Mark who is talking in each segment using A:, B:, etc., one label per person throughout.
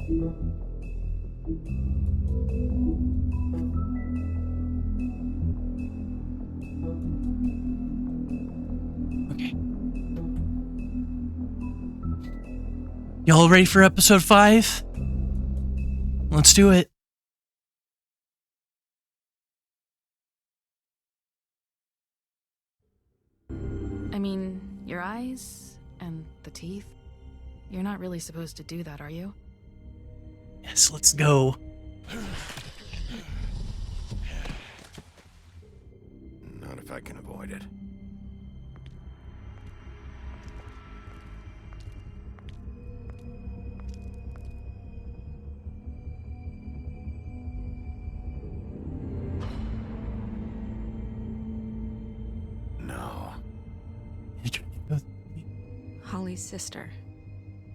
A: Okay. Y'all ready for episode 5? Let's do it.
B: I mean, your eyes and the teeth. You're not really supposed to do that, are you?
A: Yes, let's go.
C: Not if I can avoid it. No.
B: Holly's sister,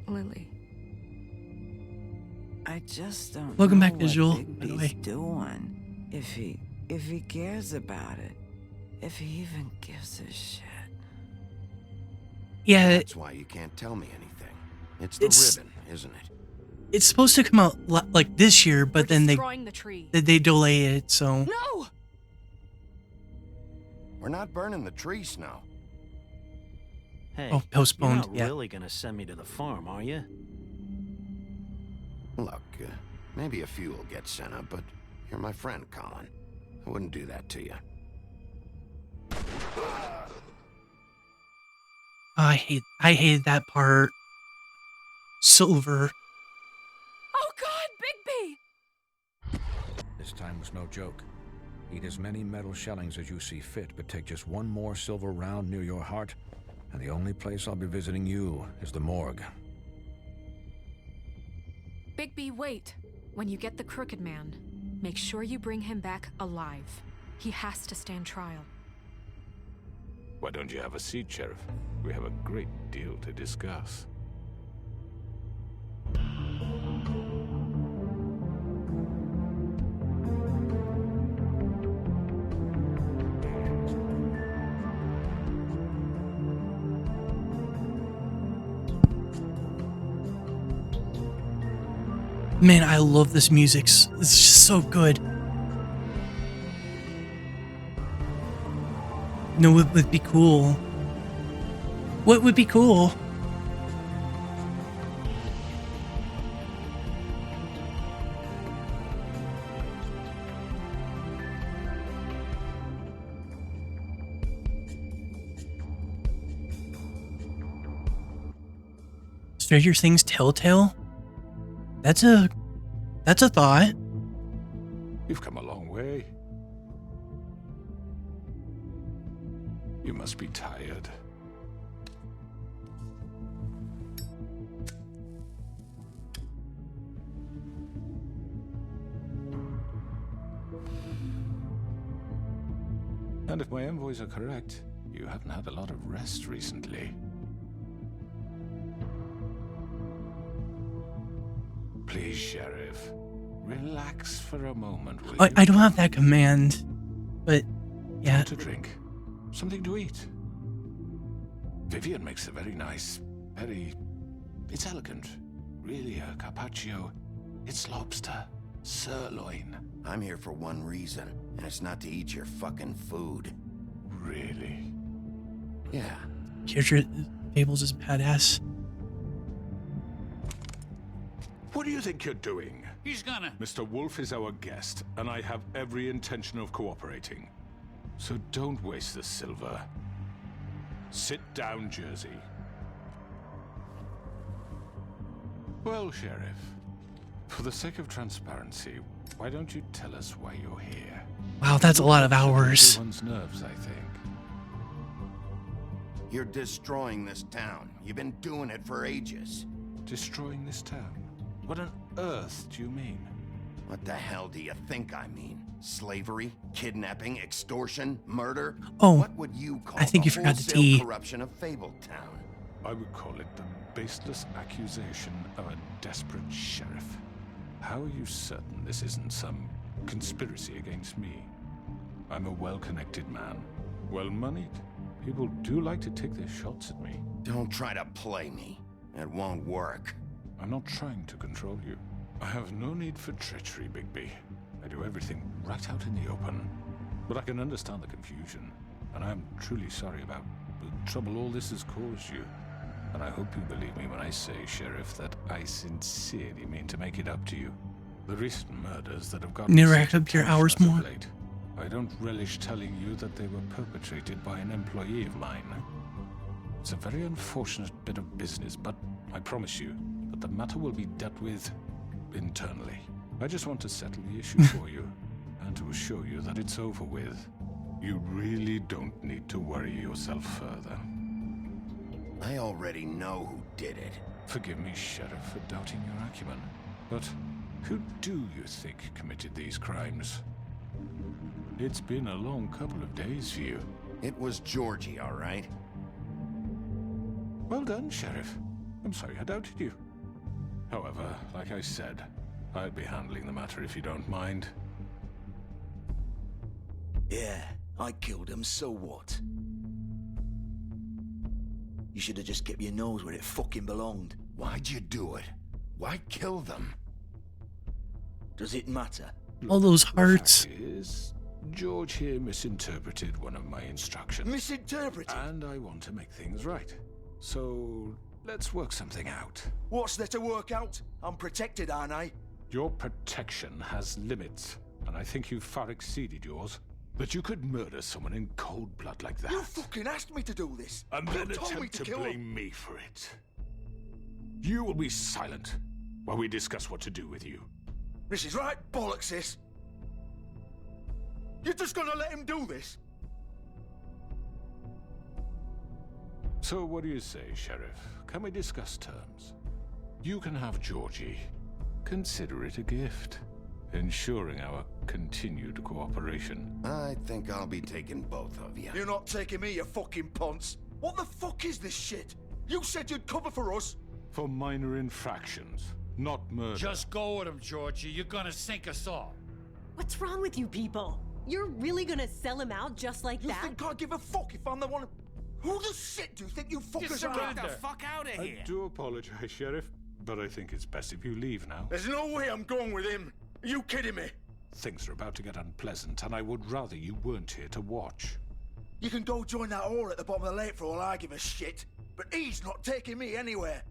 B: Lily.
D: I just don't
A: Welcome
D: know
A: back,
D: what
A: Visual, by the way.
D: Bigby's doing. If he cares about it. If he even gives a shit.
A: Yeah,
C: That's why you can't tell me anything. It's the ribbon, isn't it?
A: it's supposed to come out like this year, but then
B: destroying the tree.
A: they delay it, so...
B: No!
C: We're not burning the tree, Snow.
E: Hey,
A: Oh, postponed,
E: you're not
A: yeah.
E: really gonna send me to the farm, are you?
C: Look, maybe a few will get sent up, but you're my friend, Colin. I wouldn't do that to you.
A: I hated that part. Silver.
B: Oh God, Bigby!
F: This time was no joke. Eat as many metal shellings as you see fit, but take just one more silver round near your heart, and the only place I'll be visiting you is the morgue.
B: Bigby, wait. When you get the Crooked Man, make sure you bring him back alive. He has to stand trial.
G: Why don't you have a seat, Sheriff? We have a great deal to discuss.
A: Man, I love this music. It's just so good. No, what would be cool? What would be cool? Stranger Things Telltale? That's a thought.
G: You've come a long way. You must be tired. And if my envoys are correct, you haven't had a lot of rest recently. Please, Sheriff, relax for a moment, will you?
A: I don't have that command, but yeah.
G: To drink, something to eat. Vivian makes a very nice, it's elegant. Really a carpaccio. It's lobster, sirloin.
C: I'm here for one reason, and it's not to eat your fucking food.
G: Really?
C: Yeah.
A: Character Fables is badass.
G: What do you think you're doing?
H: He's gonna...
G: Mr. Wolf is our guest, and I have every intention of cooperating. So don't waste the silver. Sit down, Jersey. Well, Sheriff, for the sake of transparency, why don't you tell us why you're here?
A: Wow, that's a lot of hours.
G: Everyone's nerves, I think.
C: You're destroying this town. You've been doing it for ages.
G: Destroying this town? What on earth do you mean?
C: What the hell do you think I mean? Slavery, kidnapping, extortion, murder?
A: Oh,
C: what would you call
A: I think
C: the
A: you forgot the
C: wholesale
A: T.
C: corruption of Fabletown?
G: I would call it the baseless accusation of a desperate sheriff. How are you certain this isn't some conspiracy against me? I'm a well-connected man, well-moneyed. People do like to take their shots at me.
C: Don't try to play me. It won't work.
G: I'm not trying to control you. I have no need for treachery, Bigby. I do everything right out in the open. But I can understand the confusion, and I am truly sorry about the trouble all this has caused you. And I hope you believe me when I say, Sheriff, that I sincerely mean to make it up to you. The recent murders that have gotten
A: Need to
G: such
A: rack up your
G: attention
A: hours
G: as of
A: more.
G: late, I don't relish telling you that they were perpetrated by an employee of mine. It's a very unfortunate bit of business, but I promise you that the matter will be dealt with internally. I just want to settle the issue for you, and to assure you that it's over with. You really don't need to worry yourself further.
C: I already know who did it.
G: Forgive me, Sheriff, for doubting your acumen, but who do you think committed these crimes? It's been a long couple of days for you.
C: It was Georgie, all right?
G: Well done, Sheriff. I'm sorry I doubted you. However, like I said, I'd be handling the matter if you don't mind.
H: Yeah, I killed him, so what? You should have just kept your nose where it fucking belonged.
C: Why'd you do it? Why kill them?
H: Does it matter?
A: All those
G: The
A: hearts.
G: fact is, George here misinterpreted one of my instructions.
H: Misinterpreted?
G: And I want to make things right. So, let's work something out.
H: What's there to work out? I'm protected, aren't I?
G: Your protection has limits, and I think you've far exceeded yours. That you could murder someone in cold blood like that.
H: You fucking asked me to do this.
G: And
H: You
G: then
H: told me
G: attempt to
H: kill
G: blame
H: him.
G: me for it. You will be silent while we discuss what to do with you.
H: This is right bollocks, this. You're just gonna let him do this?
G: So what do you say, Sheriff? Can we discuss terms? You can have Georgie. Consider it a gift, ensuring our continued cooperation.
C: I think I'll be taking both of you.
H: You're not taking me, you fucking ponce. What the fuck is this shit? You said you'd cover for us.
G: For minor infractions, not murder.
I: Just go with him, Georgie. You're gonna sink us all.
J: What's wrong with you people? You're really gonna sell him out just like
H: You
J: that?
H: think I give a fuck if I'm the one? Who the shit do you think you fuckers are?
I: surrender.
E: Fuck out of
G: I do apologize, Sheriff, but I think it's best if you leave now.
H: There's no way I'm going with him. Are you kidding me?
G: Things are about to get unpleasant, and I would rather you weren't here to watch.
H: You can go join that whore at the bottom of the lake for all I give a shit. But he's not taking me anywhere.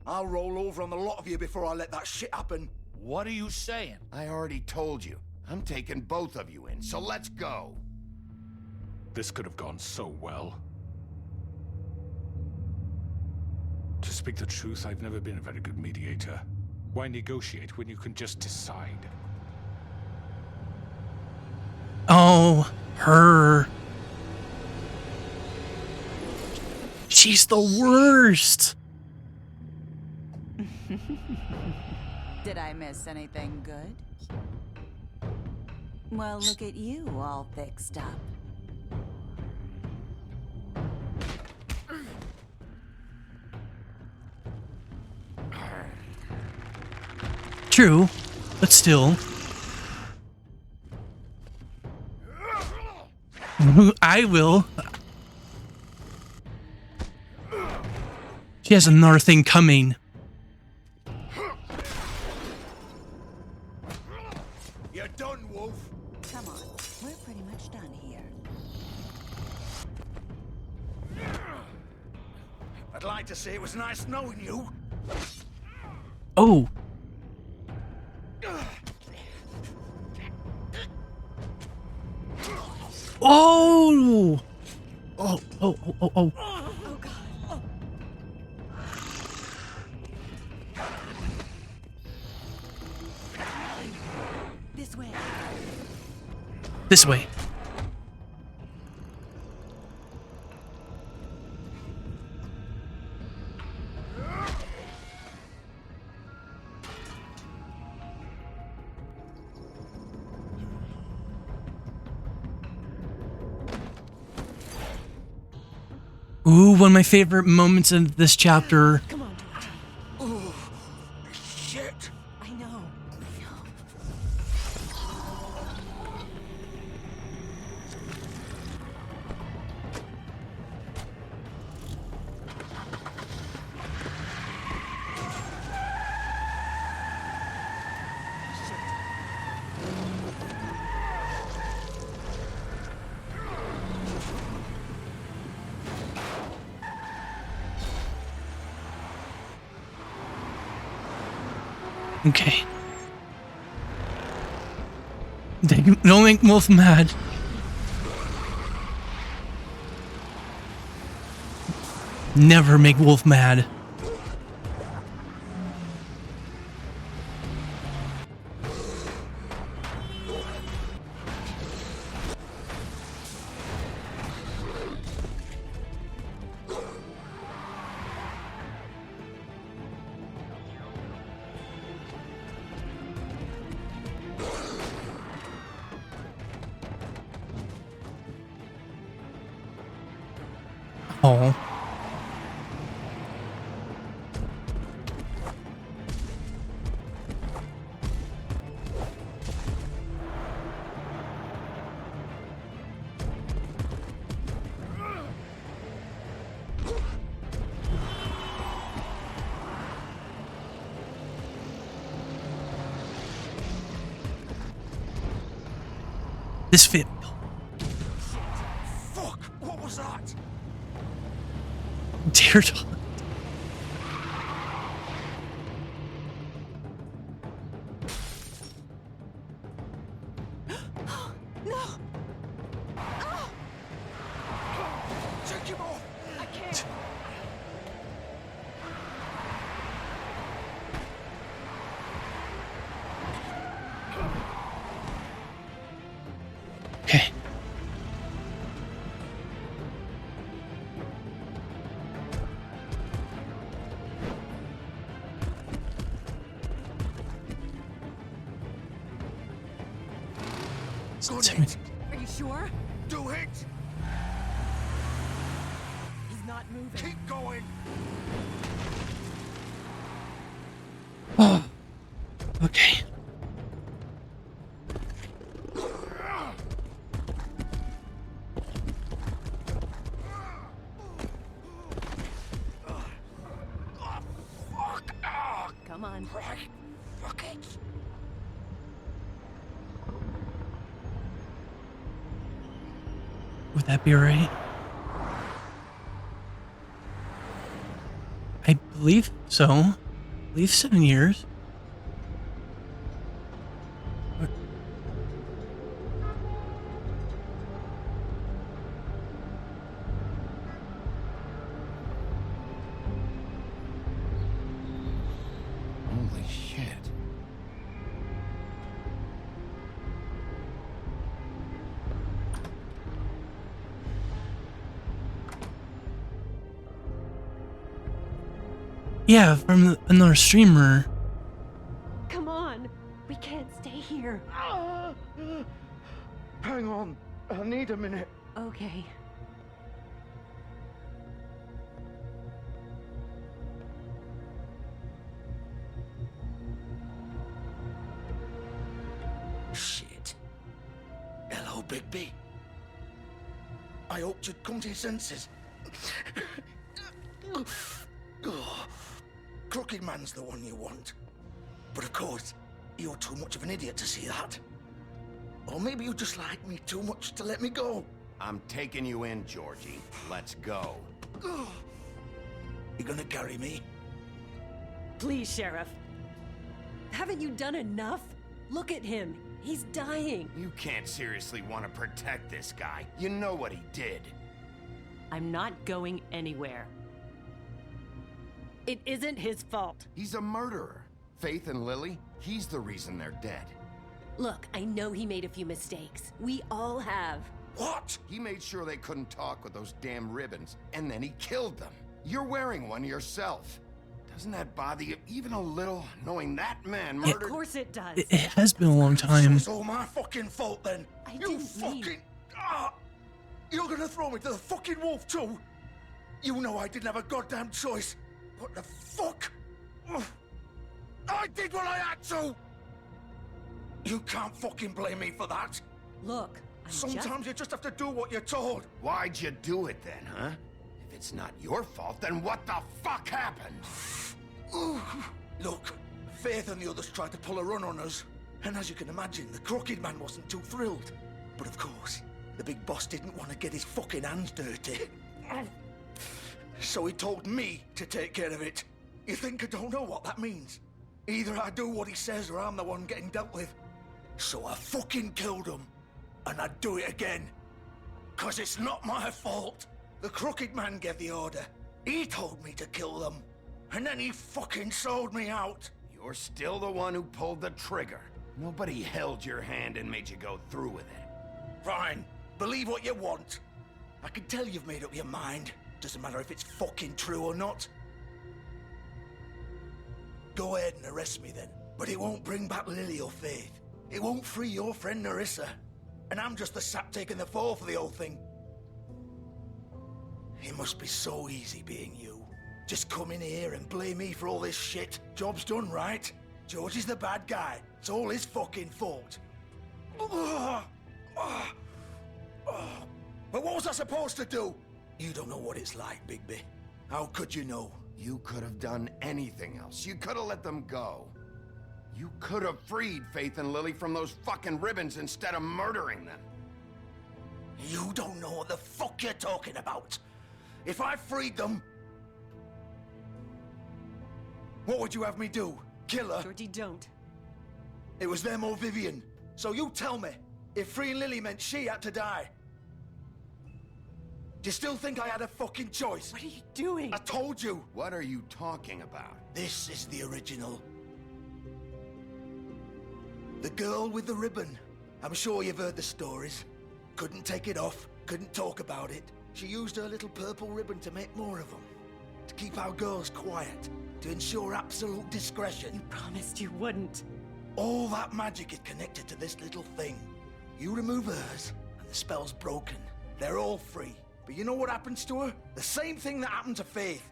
H: I'll roll over on the lot of you before I let that shit happen.
I: What are you saying?
C: I already told you. I'm taking both of you in, so let's go.
G: This could have gone so well. To speak the truth, I've never been a very good mediator. Why negotiate when you can just decide?
A: Oh, her. She's the worst.
K: Did I miss anything good? Well, look at you all fixed up.
A: True, but still. I will. She has another thing coming.
H: You're done, Wolf.
K: Come on, we're pretty much done here.
H: I'd like to say it was nice knowing you.
A: Oh. Oh. Oh, oh, oh, oh, oh.
J: Oh god. Oh. This way.
A: This way. Ooh, one of my favorite moments in this chapter.
J: Come on, Georgie.
H: Shit.
J: I know.
A: Okay. Don't make Wolf mad. Never make Wolf mad. Oh. This fit.
H: Fuck! What was that?
A: Dare to.
J: No!
H: Take him off!
J: I can't.
A: Okay.
H: Good
A: Timmy.
H: hit.
J: Are you sure?
H: Do it!
J: He's not moving.
H: Keep going!
A: Oh. Okay.
J: Come on.
H: Fuck it!
A: Would that be right? I believe so. I believe 7 years. What?
C: Holy shit.
A: Yeah, from another streamer.
J: Come on. We can't stay here.
H: Hang on. I need a minute.
J: Okay.
H: Shit. Hello, Bigby. I hoped you'd come to your senses. Crooked Man's the one you want. But of course, you're too much of an idiot to see that. Or maybe you just like me too much to let me go.
C: I'm taking you in, Georgie. Let's go.
H: You gonna carry me?
J: Please, Sheriff. Haven't you done enough? Look at him. He's dying.
C: You can't seriously want to protect this guy. You know what he did.
J: I'm not going anywhere. It isn't his fault.
C: He's a murderer. Faith and Lily, he's the reason they're dead.
J: Look, I know he made a few mistakes. We all have.
H: What?
C: He made sure they couldn't talk with those damn ribbons, and then he killed them. You're wearing one yourself. Doesn't that bother you even a little, knowing that man murdered?
J: Of course it does.
A: It has been a long time.
H: It's all my fucking fault then.
J: I
H: You
J: didn't
H: fucking...
J: mean-
H: Ah! You're gonna throw me to the fucking wolf too? You know I didn't have a goddamn choice. What the fuck? Ugh. I did what I had to! You can't fucking blame me for that.
J: Look, I'm
H: Sometimes you just have to do what you're told.
C: Why'd you do it then, huh? If it's not your fault, then what the fuck happened?
H: Ooh. Look, Faith and the others tried to pull a run on us. And as you can imagine, the Crooked Man wasn't too thrilled. But of course, the big boss didn't want to get his fucking hands dirty. So he told me to take care of it. You think I don't know what that means? Either I do what he says or I'm the one getting dealt with. So I fucking killed him. And I'd do it again. 'Cause it's not my fault. The Crooked Man gave the order. He told me to kill them. And then he fucking sold me out.
C: You're still the one who pulled the trigger. Nobody held your hand and made you go through with it.
H: Fine. Believe what you want. I can tell you've made up your mind. Doesn't matter if it's fucking true or not. Go ahead and arrest me then. But it won't bring back Lily or Faith. It won't free your friend Nerissa. And I'm just the sap taking the fall for the whole thing. It must be so easy being you. Just come in here and blame me for all this shit. Job's done, right? George is the bad guy. It's all his fucking fault. But what was I supposed to do? You don't know what it's like, Bigby. How could you know?
C: You could have done anything else. You could have let them go. You could have freed Faith and Lily from those fucking ribbons instead of murdering them.
H: You don't know what the fuck you're talking about. If I freed them... What would you have me do? Kill her?
J: Georgie, don't.
H: It was them or Vivian. So you tell me, if freeing Lily meant she had to die. Do you still think I had a fucking choice?
J: What are you doing?
H: I told you.
C: What are you talking about?
H: This is the original. The girl with the ribbon. I'm sure you've heard the stories. Couldn't take it off, couldn't talk about it. She used her little purple ribbon to make more of them. To keep our girls quiet. To ensure absolute discretion.
J: You promised you wouldn't.
H: All that magic is connected to this little thing. You remove hers, and the spell's broken. They're all free. But you know what happens to her? The same thing that happened to Faith.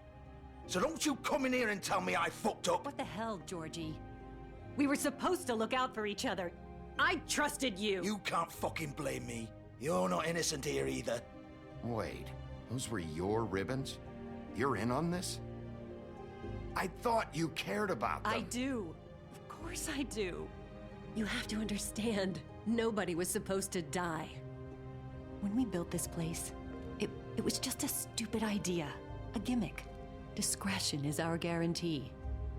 H: So don't you come in here and tell me I fucked up.
J: What the hell, Georgie? We were supposed to look out for each other. I trusted you.
H: You can't fucking blame me. You're not innocent here either.
C: Wait, those were your ribbons? You're in on this? I thought you cared about them.
J: I do. Of course I do. You have to understand, nobody was supposed to die. When we built this place, it was just a stupid idea. A gimmick. Discretion is our guarantee.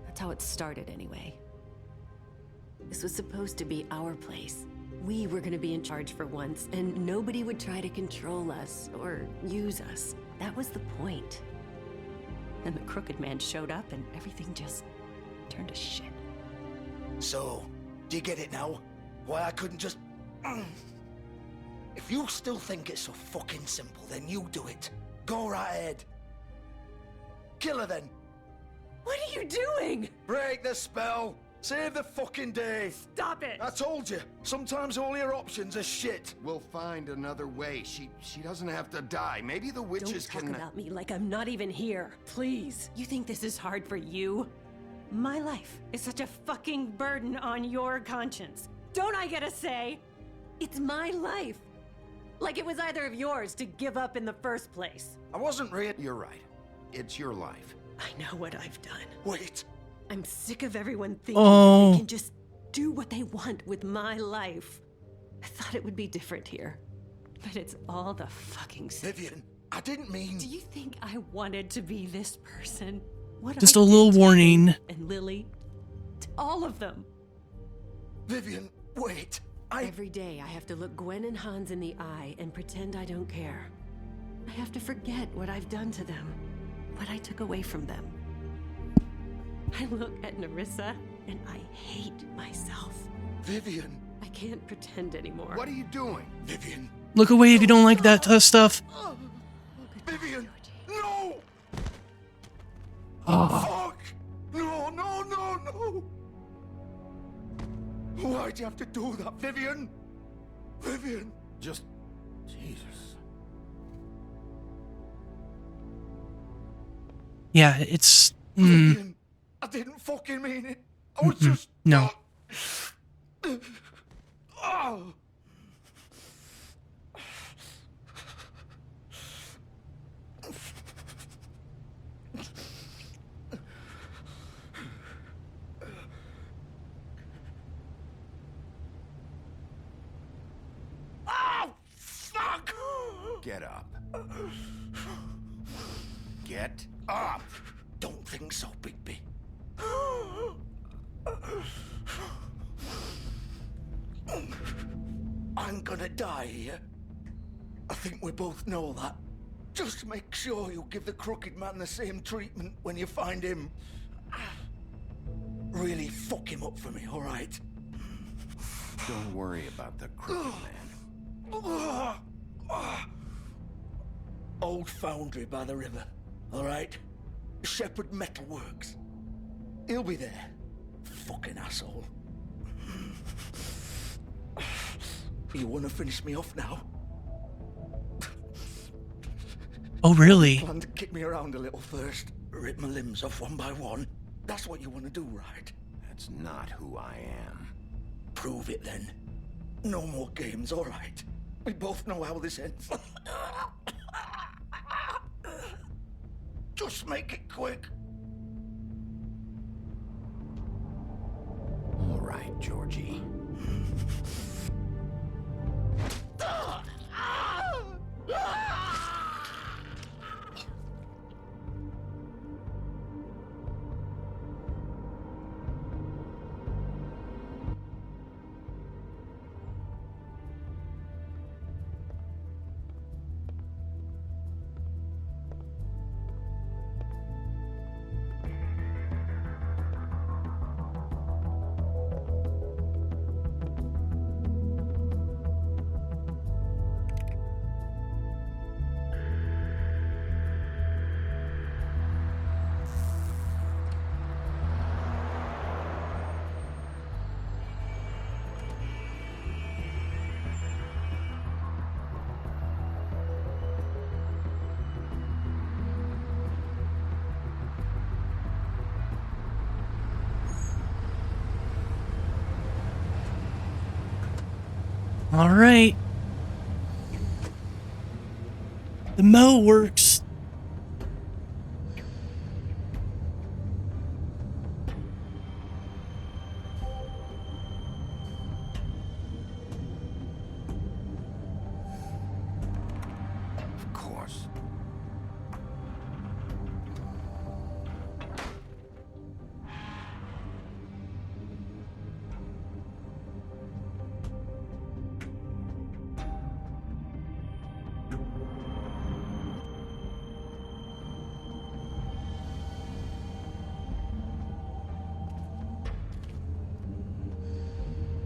J: That's how it started anyway. This was supposed to be our place. We were gonna be in charge for once, and nobody would try to control us or use us. That was the point. Then the Crooked Man showed up and everything just turned to shit.
H: So, do you get it now? Why I couldn't just... If you still think it's so fucking simple, then you do it. Go right ahead. Kill her then.
J: What are you doing?
H: Break the spell. Save the fucking day.
J: Stop it.
H: I told you. Sometimes all your options are shit.
C: We'll find another way. She doesn't have to die. Maybe the witches
J: Don't
C: can...
J: talk about me like I'm not even here. Please. You think this is hard for you? My life is such a fucking burden on your conscience. Don't I get a say? It's my life. Like it was either of yours to give up in the first place.
H: I wasn't really...
C: You're right. It's your life.
J: I know what I've done.
H: Wait.
J: I'm sick of everyone thinking that
A: Oh.
J: they can just do what they want with my life. I thought it would be different here. But it's all the fucking same.
H: Vivian, I didn't mean...
J: Do you think I wanted to be this person? What
A: Just
J: I
A: a little
J: did to
A: warning.
J: Faith and Lily, to all of them.
H: Vivian, wait.
J: Every day I have to look Gwen and Hans in the eye and pretend I don't care. I have to forget what I've done to them, what I took away from them. I look at Nerissa and I hate myself.
H: Vivian.
J: I can't pretend anymore.
C: What are you doing?
H: Vivian.
A: Look away if you don't like that stuff.
H: Vivian. No!
A: Oh.
H: Fuck! No, no, no, no! Why'd you have to do that, Vivian? Vivian!
C: Just... Jesus.
A: Yeah, it's...
H: Vivian, I didn't fucking mean it. I was just...
A: No.
H: Oh. Oh, fuck!
C: Get up. Get up!
H: Don't think so, Bigby. ain't gonna die here. I think we both know that. Just make sure you give the Crooked Man the same treatment when you find him. Really fuck him up for me, all right?
C: Don't worry about the Crooked Man.
H: Old foundry by the river, all right? Shepherd Metalworks. He'll be there. Fucking asshole. You want to finish me off now?
A: Oh, really?
H: Plan to kick me around a little first. Rip my limbs off one by one. That's what you want to do, right?
C: That's not who I am.
H: Prove it then. No more games, all right? We both know how this ends. Just make it quick.
C: All right, Georgie.
A: All right. The mow works.
C: Of course.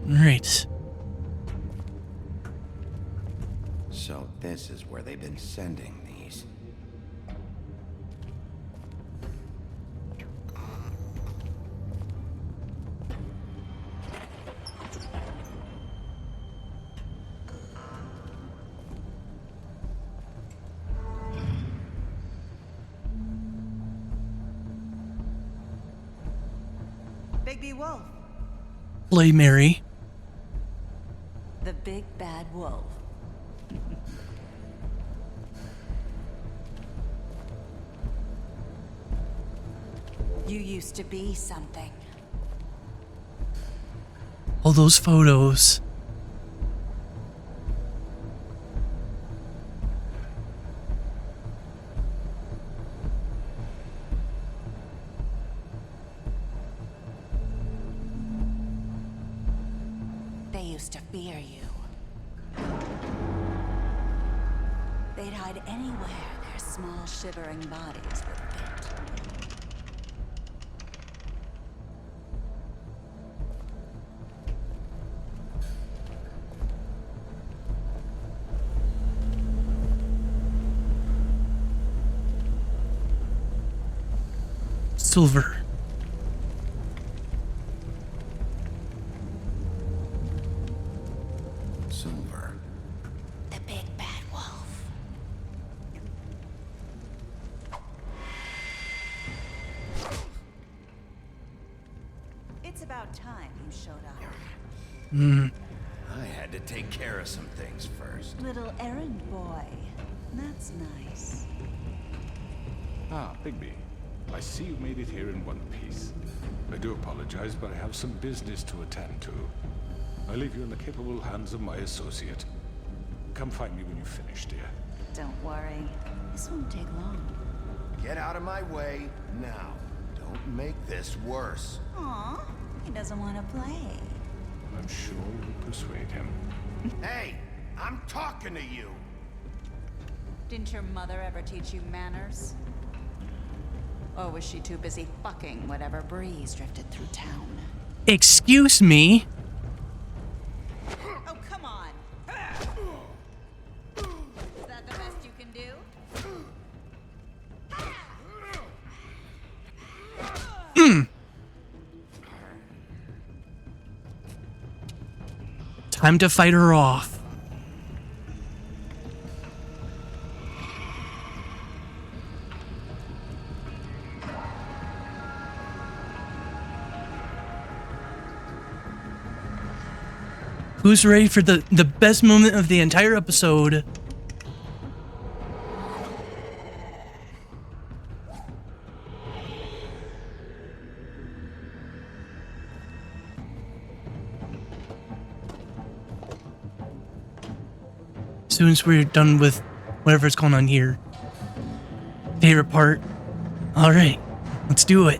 A: All right.
C: So this is where they've been sending these.
K: Bigby Wolf.
A: Play Mary.
K: The big bad wolf. You used to be something.
A: All those photos.
K: They used to fear you. They'd hide anywhere their small shivering bodies would fit.
A: Silver.
C: Silver.
K: The big bad wolf. It's about time you showed up.
C: I had to take care of some things first.
K: Little errand boy. That's nice.
G: Ah, Bigby. I see you made it here in one piece. I do apologize, but I have some business to attend to. I leave you in the capable hands of my associate. Come find me when you finish, dear.
K: Don't worry. This won't take long.
C: Get out of my way now. Don't make this worse.
K: Aw, he doesn't want to play.
G: I'm sure you'll persuade him.
C: Hey, I'm talking to you.
K: Didn't your mother ever teach you manners? Or was she too busy fucking whatever breeze drifted through town?
A: Excuse me?
K: Oh, come on! Is that the best you can do?
A: Time to fight her off. Who's ready for the best moment of the entire episode? As soon as we're done with whatever's going on here. Favorite part. Alright, let's do it.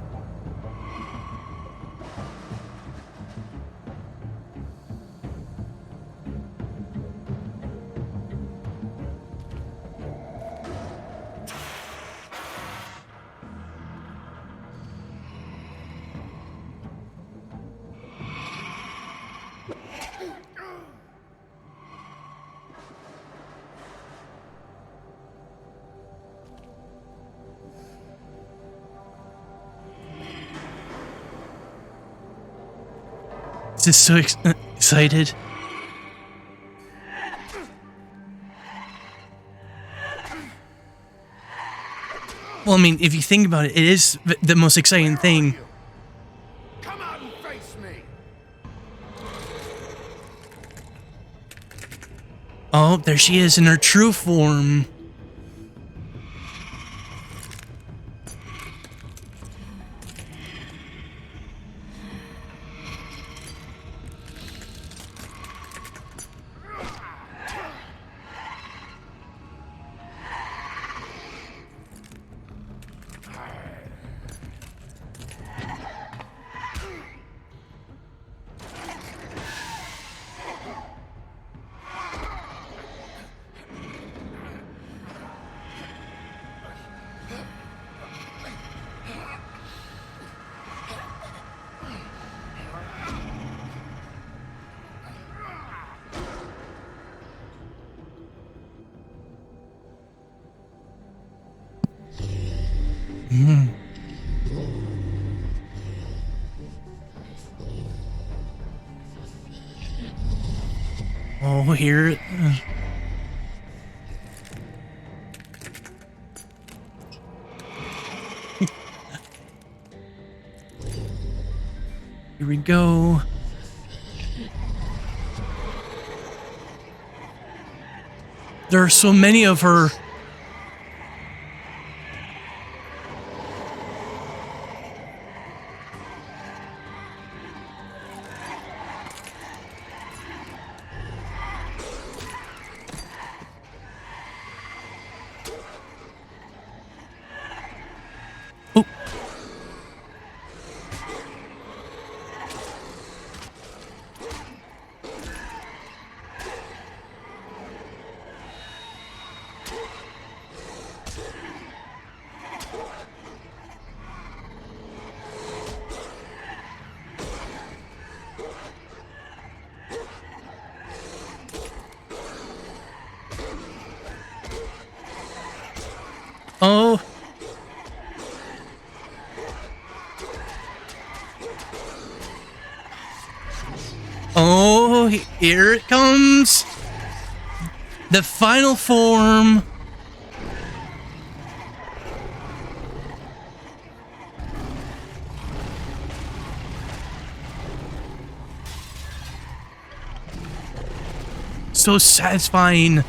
A: Just so excited. Well, I mean, if you think about it, it is the most exciting thing.
C: Come out and face me.
A: Oh, there she is in her true form. Oh, here. Here we go. There are so many of her. Oh. Oh, here it comes. The final form. So satisfying.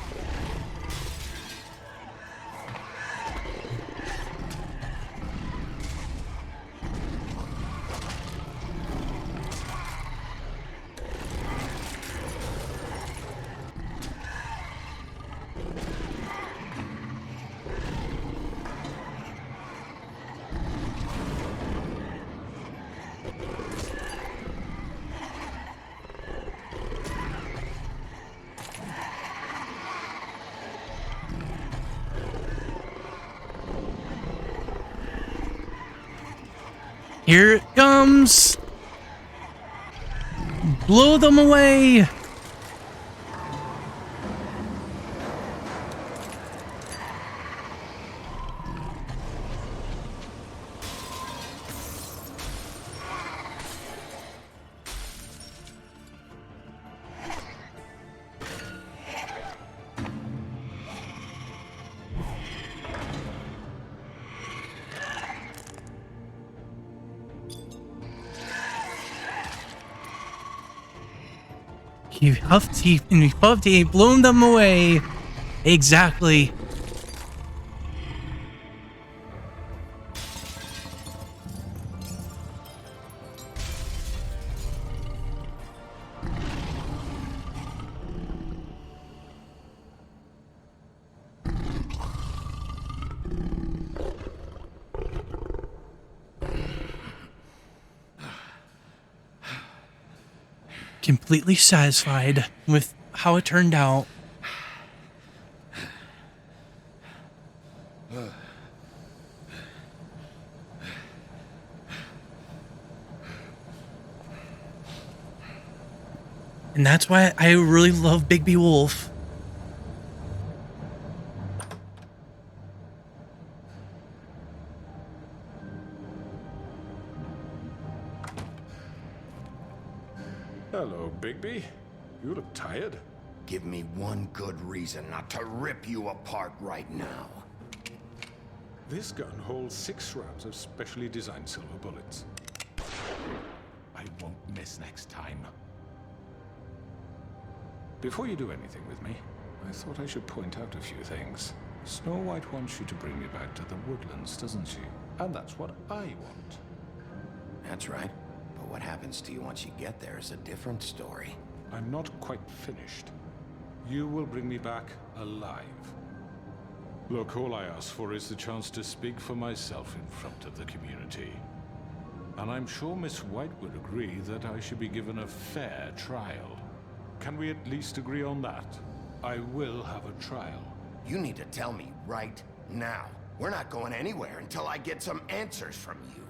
A: Here it comes. Blow them away. He huffed, he puffed, he blown them away. Exactly. Completely satisfied with how it turned out. And that's why I really love Bigby Wolf.
G: Hello, Bigby. You look tired.
C: Give me one good reason not to rip you apart right now.
G: This gun holds 6 rounds of specially designed silver bullets. I won't miss next time. Before you do anything with me, I thought I should point out a few things. Snow White wants you to bring me back to the woodlands, doesn't she? And that's what I want.
C: That's right. But what happens to you once you get there is a different story.
G: I'm not quite finished. You will bring me back alive. Look, all I ask for is the chance to speak for myself in front of the community. And I'm sure Miss White would agree that I should be given a fair trial. Can we at least agree on that? I will have a trial.
C: You need to tell me right now. We're not going anywhere until I get some answers from you.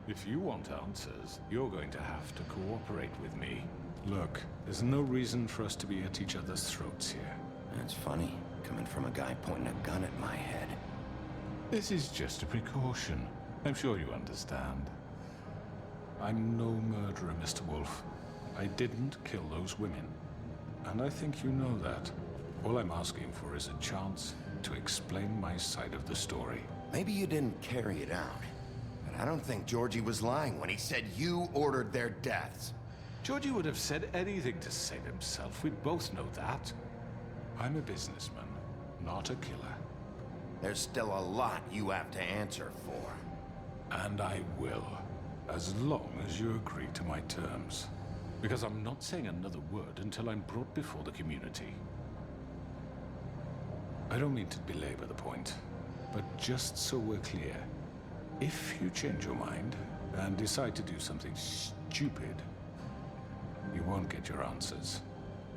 G: If you want answers, you're going to have to cooperate with me. Look, there's no reason for us to be at each other's throats here.
C: That's funny, coming from a guy pointing a gun at my head.
G: This is just a precaution. I'm sure you understand. I'm no murderer, Mr. Wolf. I didn't kill those women. And I think you know that. All I'm asking for is a chance to explain my side of the story.
C: Maybe you didn't carry it out. But I don't think Georgie was lying when he said you ordered their deaths.
G: Georgie would have said anything to save himself. We both know that. I'm a businessman, not a killer.
C: There's still a lot you have to answer for.
G: And I will, as long as you agree to my terms. Because I'm not saying another word until I'm brought before the community. I don't mean to belabor the point, but just so we're clear, if you change your mind and decide to do something stupid, you won't get your answers.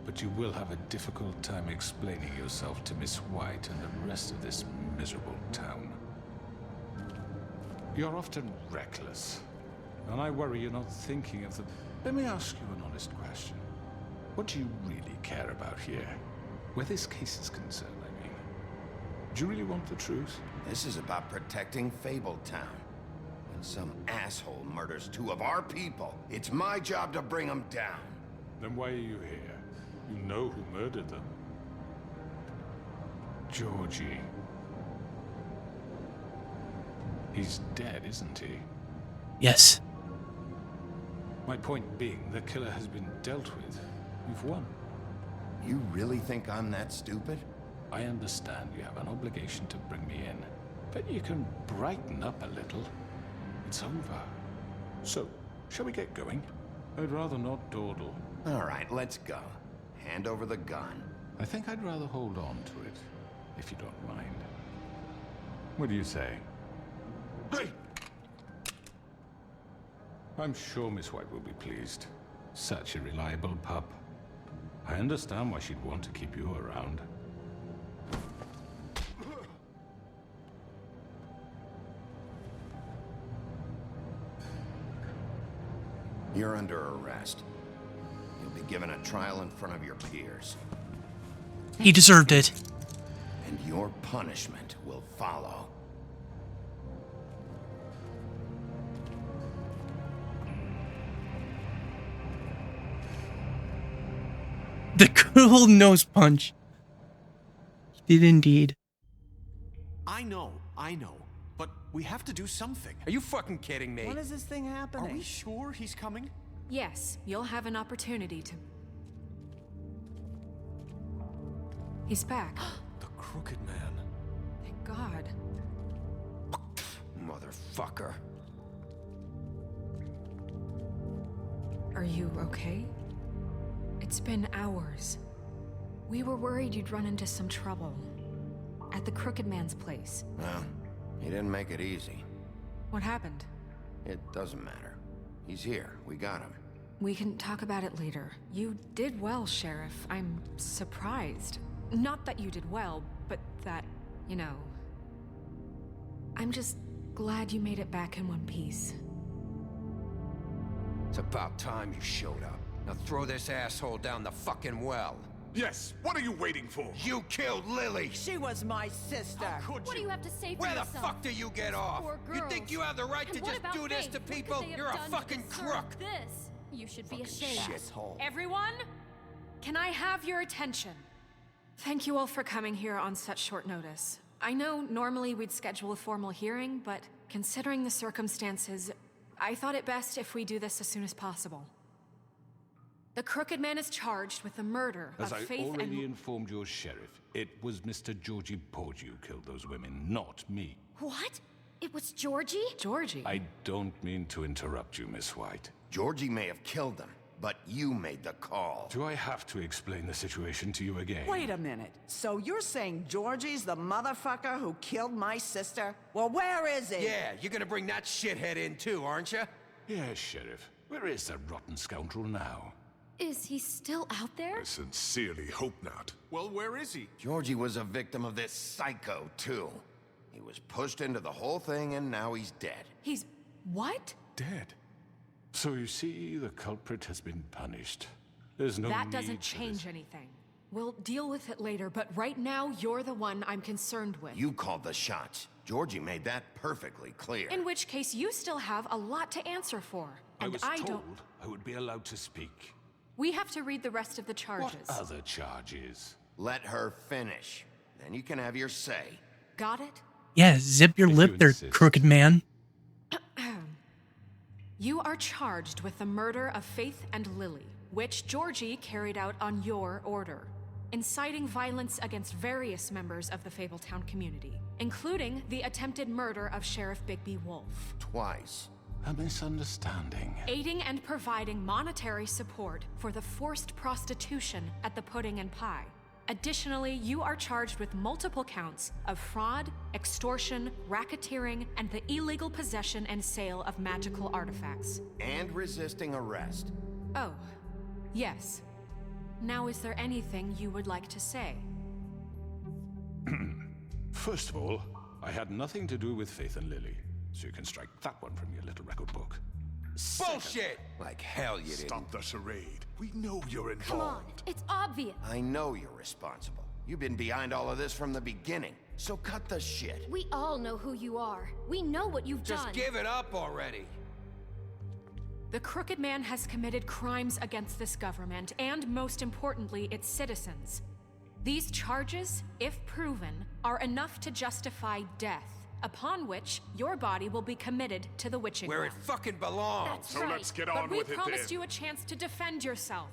G: But you will have a difficult time explaining yourself to Miss White and the rest of this miserable town. You're often reckless, and I worry you're not thinking of the... Let me ask you an honest question. What do you really care about here? Where this case is concerned, I mean. Do you really want the truth?
C: This is about protecting Fabletown. When some asshole murders 2 of our people, it's my job to bring them down.
G: Then why are you here? You know who murdered them. Georgie. He's dead, isn't he?
A: Yes.
G: My point being, the killer has been dealt with. You've won.
C: You really think I'm that stupid?
G: I understand you have an obligation to bring me in, but you can brighten up a little. It's over. So, shall we get going? I'd rather not dawdle.
C: All right, let's go. Hand over the gun.
G: I think I'd rather hold on to it, if you don't mind. What do you say? Hey! I'm sure Miss White will be pleased. Such a reliable pup. I understand why she'd want to keep you around.
C: You're under arrest. You'll be given a trial in front of your peers.
A: He deserved it.
C: And your punishment will follow.
A: The cruel nose punch. He did indeed.
L: I know. But we have to do something.
M: Are you fucking kidding me?
D: When is this thing happening?
L: Are we sure he's coming?
B: Yes, you'll have an opportunity to... He's back.
L: The Crooked Man.
B: Thank God.
M: Motherfucker.
B: Are you okay? It's been hours. We were worried you'd run into some trouble. At the Crooked Man's place.
C: Well, he didn't make it easy.
B: What happened?
C: It doesn't matter. He's here. We got him.
B: We can talk about it later. You did well, Sheriff. I'm surprised. Not that you did well, but that, you know... I'm just glad you made it back in one piece.
M: It's about time you showed up. Now throw this asshole down the fucking well.
G: Yes, what are you waiting for?
M: You killed Lily!
D: She was my sister.
K: What do you have to say for
M: Where the
K: yourself?
M: fuck do you get off?
K: Poor
M: You
K: girls.
M: think you have the right
K: And
M: to
K: what
M: just
K: about
M: do this
K: Faith?
M: to
K: What could
M: people?
K: they have
M: You're a
K: done to
M: fucking
K: deserve
M: crook!
K: This. You should be ashamed.
M: Shithole.
B: Everyone, can I have your attention? Thank you all for coming here on such short notice. I know normally we'd schedule a formal hearing, but considering the circumstances, I thought it best if we do this as soon as possible. The Crooked Man is charged with the murder
G: As
B: of
G: I
B: Faith
G: already
B: and...
G: informed your sheriff, it was Mr. Georgie Porge who killed those women, not me.
K: What? It was Georgie?
B: Georgie?
G: I don't mean to interrupt you, Miss White.
C: Georgie may have killed them, but you made the call.
G: Do I have to explain the situation to you again?
D: Wait a minute. So you're saying Georgie's the motherfucker who killed my sister? Well, where is he?
M: Yeah, you're gonna bring that shithead in too, aren't you?
G: Yes, Sheriff. Where is that rotten scoundrel now?
K: Is he still out there?
N: I sincerely hope not.
L: Well, where is he?
C: Georgie was a victim of this psycho, too. He was pushed into the whole thing, and now he's dead.
B: He's... what?
G: Dead. So you see, the culprit has been punished. There's no
B: That
G: need
B: doesn't
G: for
B: change
G: this.
B: anything. We'll deal with it later, but right now, you're the one I'm concerned with.
C: You called the shots. Georgie made that perfectly clear.
B: In which case, you still have a lot to answer for.
G: I
B: And
G: was
B: I
G: told
B: don't...
G: I would be allowed to speak.
B: We have to read the rest of the charges.
G: What other charges?
C: Let her finish. Then you can have your say.
B: Got it?
A: Yeah, zip your
G: If
A: lip
G: you
A: there,
G: insist.
A: Crooked Man.
B: You are charged with the murder of Faith and Lily, which Georgie carried out on your order, inciting violence against various members of the Fabletown community, including the attempted murder of Sheriff Bigby Wolf.
C: Twice.
G: A misunderstanding.
B: Aiding and providing monetary support for the forced prostitution at the Pudding and Pie. Additionally, you are charged with multiple counts of fraud, extortion, racketeering, and the illegal possession and sale of magical artifacts.
C: And resisting arrest.
B: Oh, yes. Now, is there anything you would like to say?
G: First of all, I had nothing to do with Faith and Lily, so you can strike that one from your little record book.
M: Bullshit! Like hell you didn't.
N: Stop the charade. We know you're involved.
K: Come on, it's obvious.
C: I know you're responsible. You've been behind all of this from the beginning. So cut the shit.
K: We all know who you are. We know what you've
M: Just
K: done.
M: give it up already.
B: The Crooked Man has committed crimes against this government and, most importantly, its citizens. These charges, if proven, are enough to justify death, upon which your body will be committed to the witching
M: Where
B: well.
M: it fucking belongs.
K: That's
N: So
K: right.
N: let's get
B: But
N: on
B: we
N: with it
B: promised
N: then.
B: you a chance to defend yourself,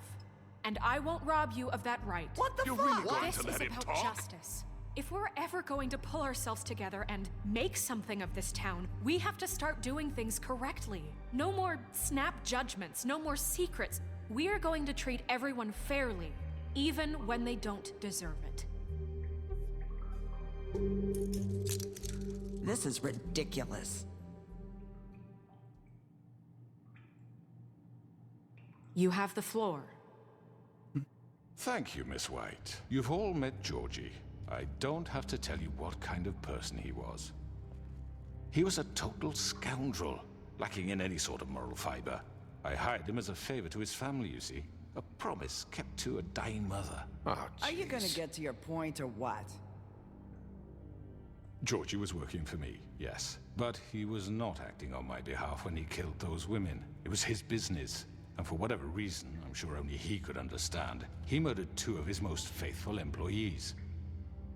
B: and I won't rob you of that right.
D: What the
N: You're
D: fuck?
N: really going
B: This
N: to
B: is
N: let him
B: about
N: talk?
B: justice. If we're ever going to pull ourselves together and make something of this town, we have to start doing things correctly. No more snap judgments, no more secrets. We are going to treat everyone fairly, even when they don't deserve it.
D: This is ridiculous.
B: You have the floor.
G: Thank you, Miss White. You've all met Georgie. I don't have to tell you what kind of person he was. He was a total scoundrel, lacking in any sort of moral fiber. I hired him as a favor to his family, you see. A promise kept to a dying mother.
C: Oh,
D: Are you gonna
C: jeez.
D: get to your point or what?
G: Georgie was working for me, yes. But he was not acting on my behalf when he killed those women. It was his business. And for whatever reason, I'm sure only he could understand, he murdered 2 of his most faithful employees.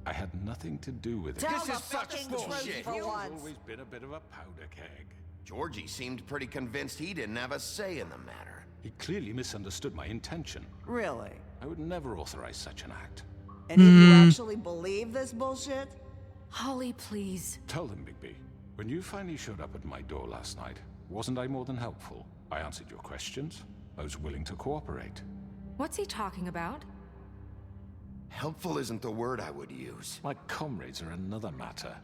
G: I had nothing to do with it.
D: Tell
C: This
D: the
C: is such
D: fucking
C: bullshit.
D: truth for
G: He's
D: once.
G: always been a bit of a powder keg.
C: Georgie seemed pretty convinced he didn't have a say in the matter.
G: He clearly misunderstood my intention.
D: Really?
G: I would never authorize such an act.
D: And if you actually believe this bullshit?
B: Holly, please.
G: Tell them, Bigby. When you finally showed up at my door last night, wasn't I more than helpful? I answered your questions. I was willing to cooperate.
B: What's he talking about?
C: Helpful isn't the word I would use.
G: My comrades are another matter.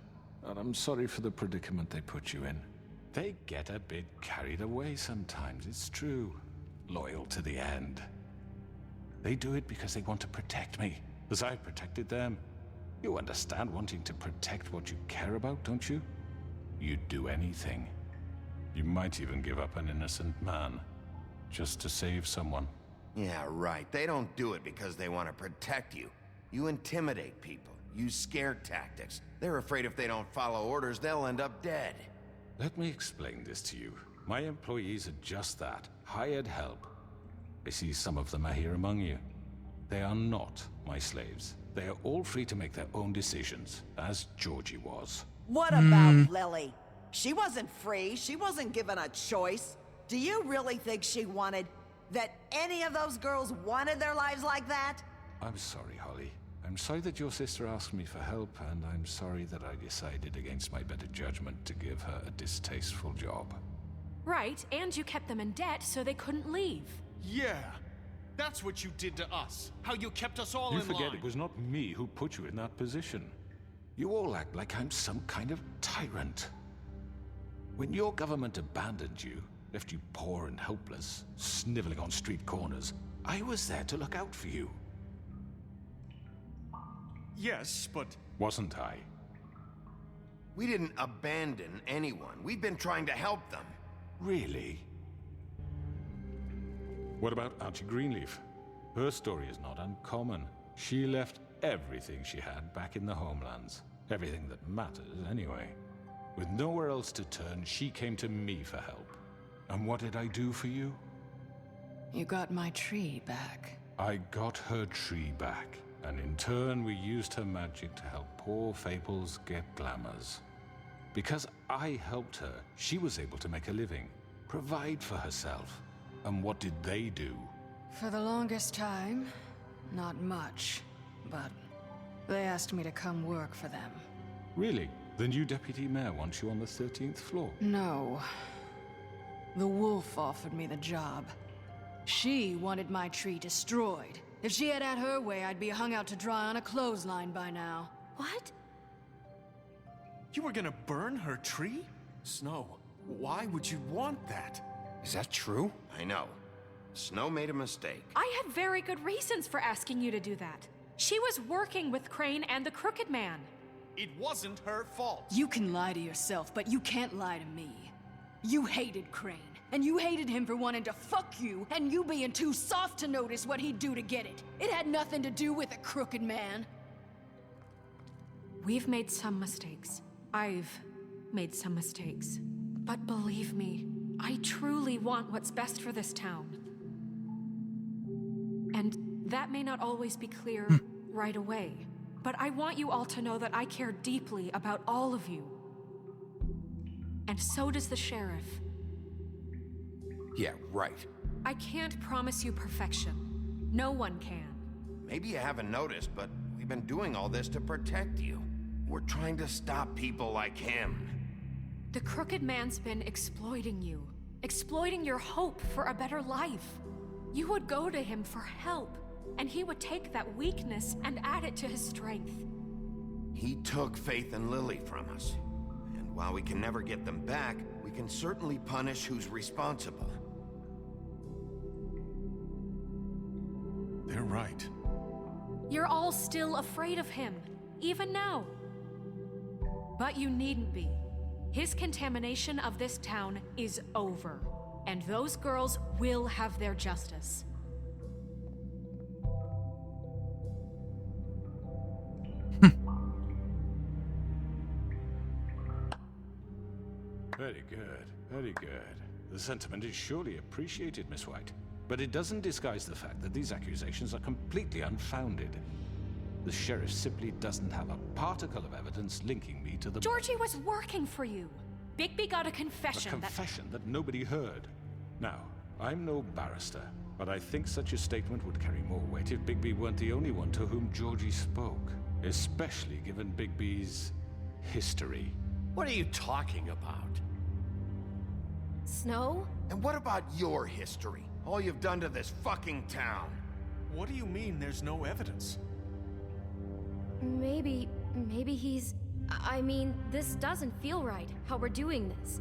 G: And I'm sorry for the predicament they put you in. They get a bit carried away sometimes, it's true. Loyal to the end. They do it because they want to protect me, as I've protected them. You understand wanting to protect what you care about, don't you? You'd do anything. You might even give up an innocent man, just to save someone.
C: Yeah, right. They don't do it because they want to protect you. You intimidate people, use scare tactics. They're afraid if they don't follow orders, they'll end up dead.
G: Let me explain this to you. My employees are just that, hired help. I see some of them are here among you. They are not my slaves. They are all free to make their own decisions, as Georgie was.
D: What about Lily? She wasn't free. She wasn't given a choice. Do you really think she wanted... that any of those girls wanted their lives like that?
G: I'm sorry, Holly. I'm sorry that your sister asked me for help, and I'm sorry that I decided against my better judgment to give her a distasteful job.
B: Right, and you kept them in debt so they couldn't leave.
L: Yeah. That's what you did to us. How you kept us all
G: You
L: in
G: forget
L: line.
G: it was not me who put you in that position. You all act like I'm some kind of tyrant. When your government abandoned you, left you poor and helpless, sniveling on street corners, I was there to look out for you.
L: Yes, but...
G: Wasn't I?
C: We didn't abandon anyone. We've been trying to help them.
G: Really? What about Archie Greenleaf? Her story is not uncommon. She left everything she had back in the homelands. Everything that matters, anyway. With nowhere else to turn, she came to me for help. And what did I do for you?
B: You got my tree back.
G: I got her tree back, and in turn we used her magic to help poor Fables get glamours. Because I helped her, she was able to make a living, provide for herself. And what did they do?
O: For the longest time, not much, but they asked me to come work for them.
G: Really? The new deputy mayor wants you on the 13th floor?
O: No. The wolf offered me the job. She wanted my tree destroyed. If she had her way, I'd be hung out to dry on a clothesline by now.
B: What?
L: You were gonna burn her tree? Snow, why would you want that?
C: Is that true? I know. Snow made a mistake.
B: I had very good reasons for asking you to do that. She was working with Crane and the Crooked Man.
L: It wasn't her fault.
O: You can lie to yourself, but you can't lie to me. You hated Crane, and you hated him for wanting to fuck you, and you being too soft to notice what he'd do to get it. It had nothing to do with a Crooked Man.
B: We've made some mistakes. I've made some mistakes. But believe me, I truly want what's best for this town. And that may not always be clear right away, but I want you all to know that I care deeply about all of you. And so does the sheriff.
C: Yeah, right.
B: I can't promise you perfection. No one can.
C: Maybe you haven't noticed, but we've been doing all this to protect you. We're trying to stop people like him.
B: The Crooked Man's been exploiting you. Exploiting your hope for a better life. You would go to him for help, and he would take that weakness and add it to his strength.
C: He took Faith and Lily from us. And while we can never get them back, we can certainly punish who's responsible.
G: They're right.
B: You're all still afraid of him, even now. But you needn't be. His contamination of this town is over. And those girls will have their justice.
G: Very good, very good. The sentiment is surely appreciated, Miss White. But it doesn't disguise the fact that these accusations are completely unfounded. The sheriff simply doesn't have a particle of evidence linking me to the...
B: Georgie was working for you. Bigby got a confession
G: A confession that nobody heard. Now, I'm no barrister, but I think such a statement would carry more weight if Bigby weren't the only one to whom Georgie spoke. Especially given Bigby's history.
I: What are you talking about?
B: Snow?
C: And what about your history? All you've done to this fucking town.
L: What do you mean there's no evidence?
P: Maybe he's... I mean, this doesn't feel right, how we're doing this.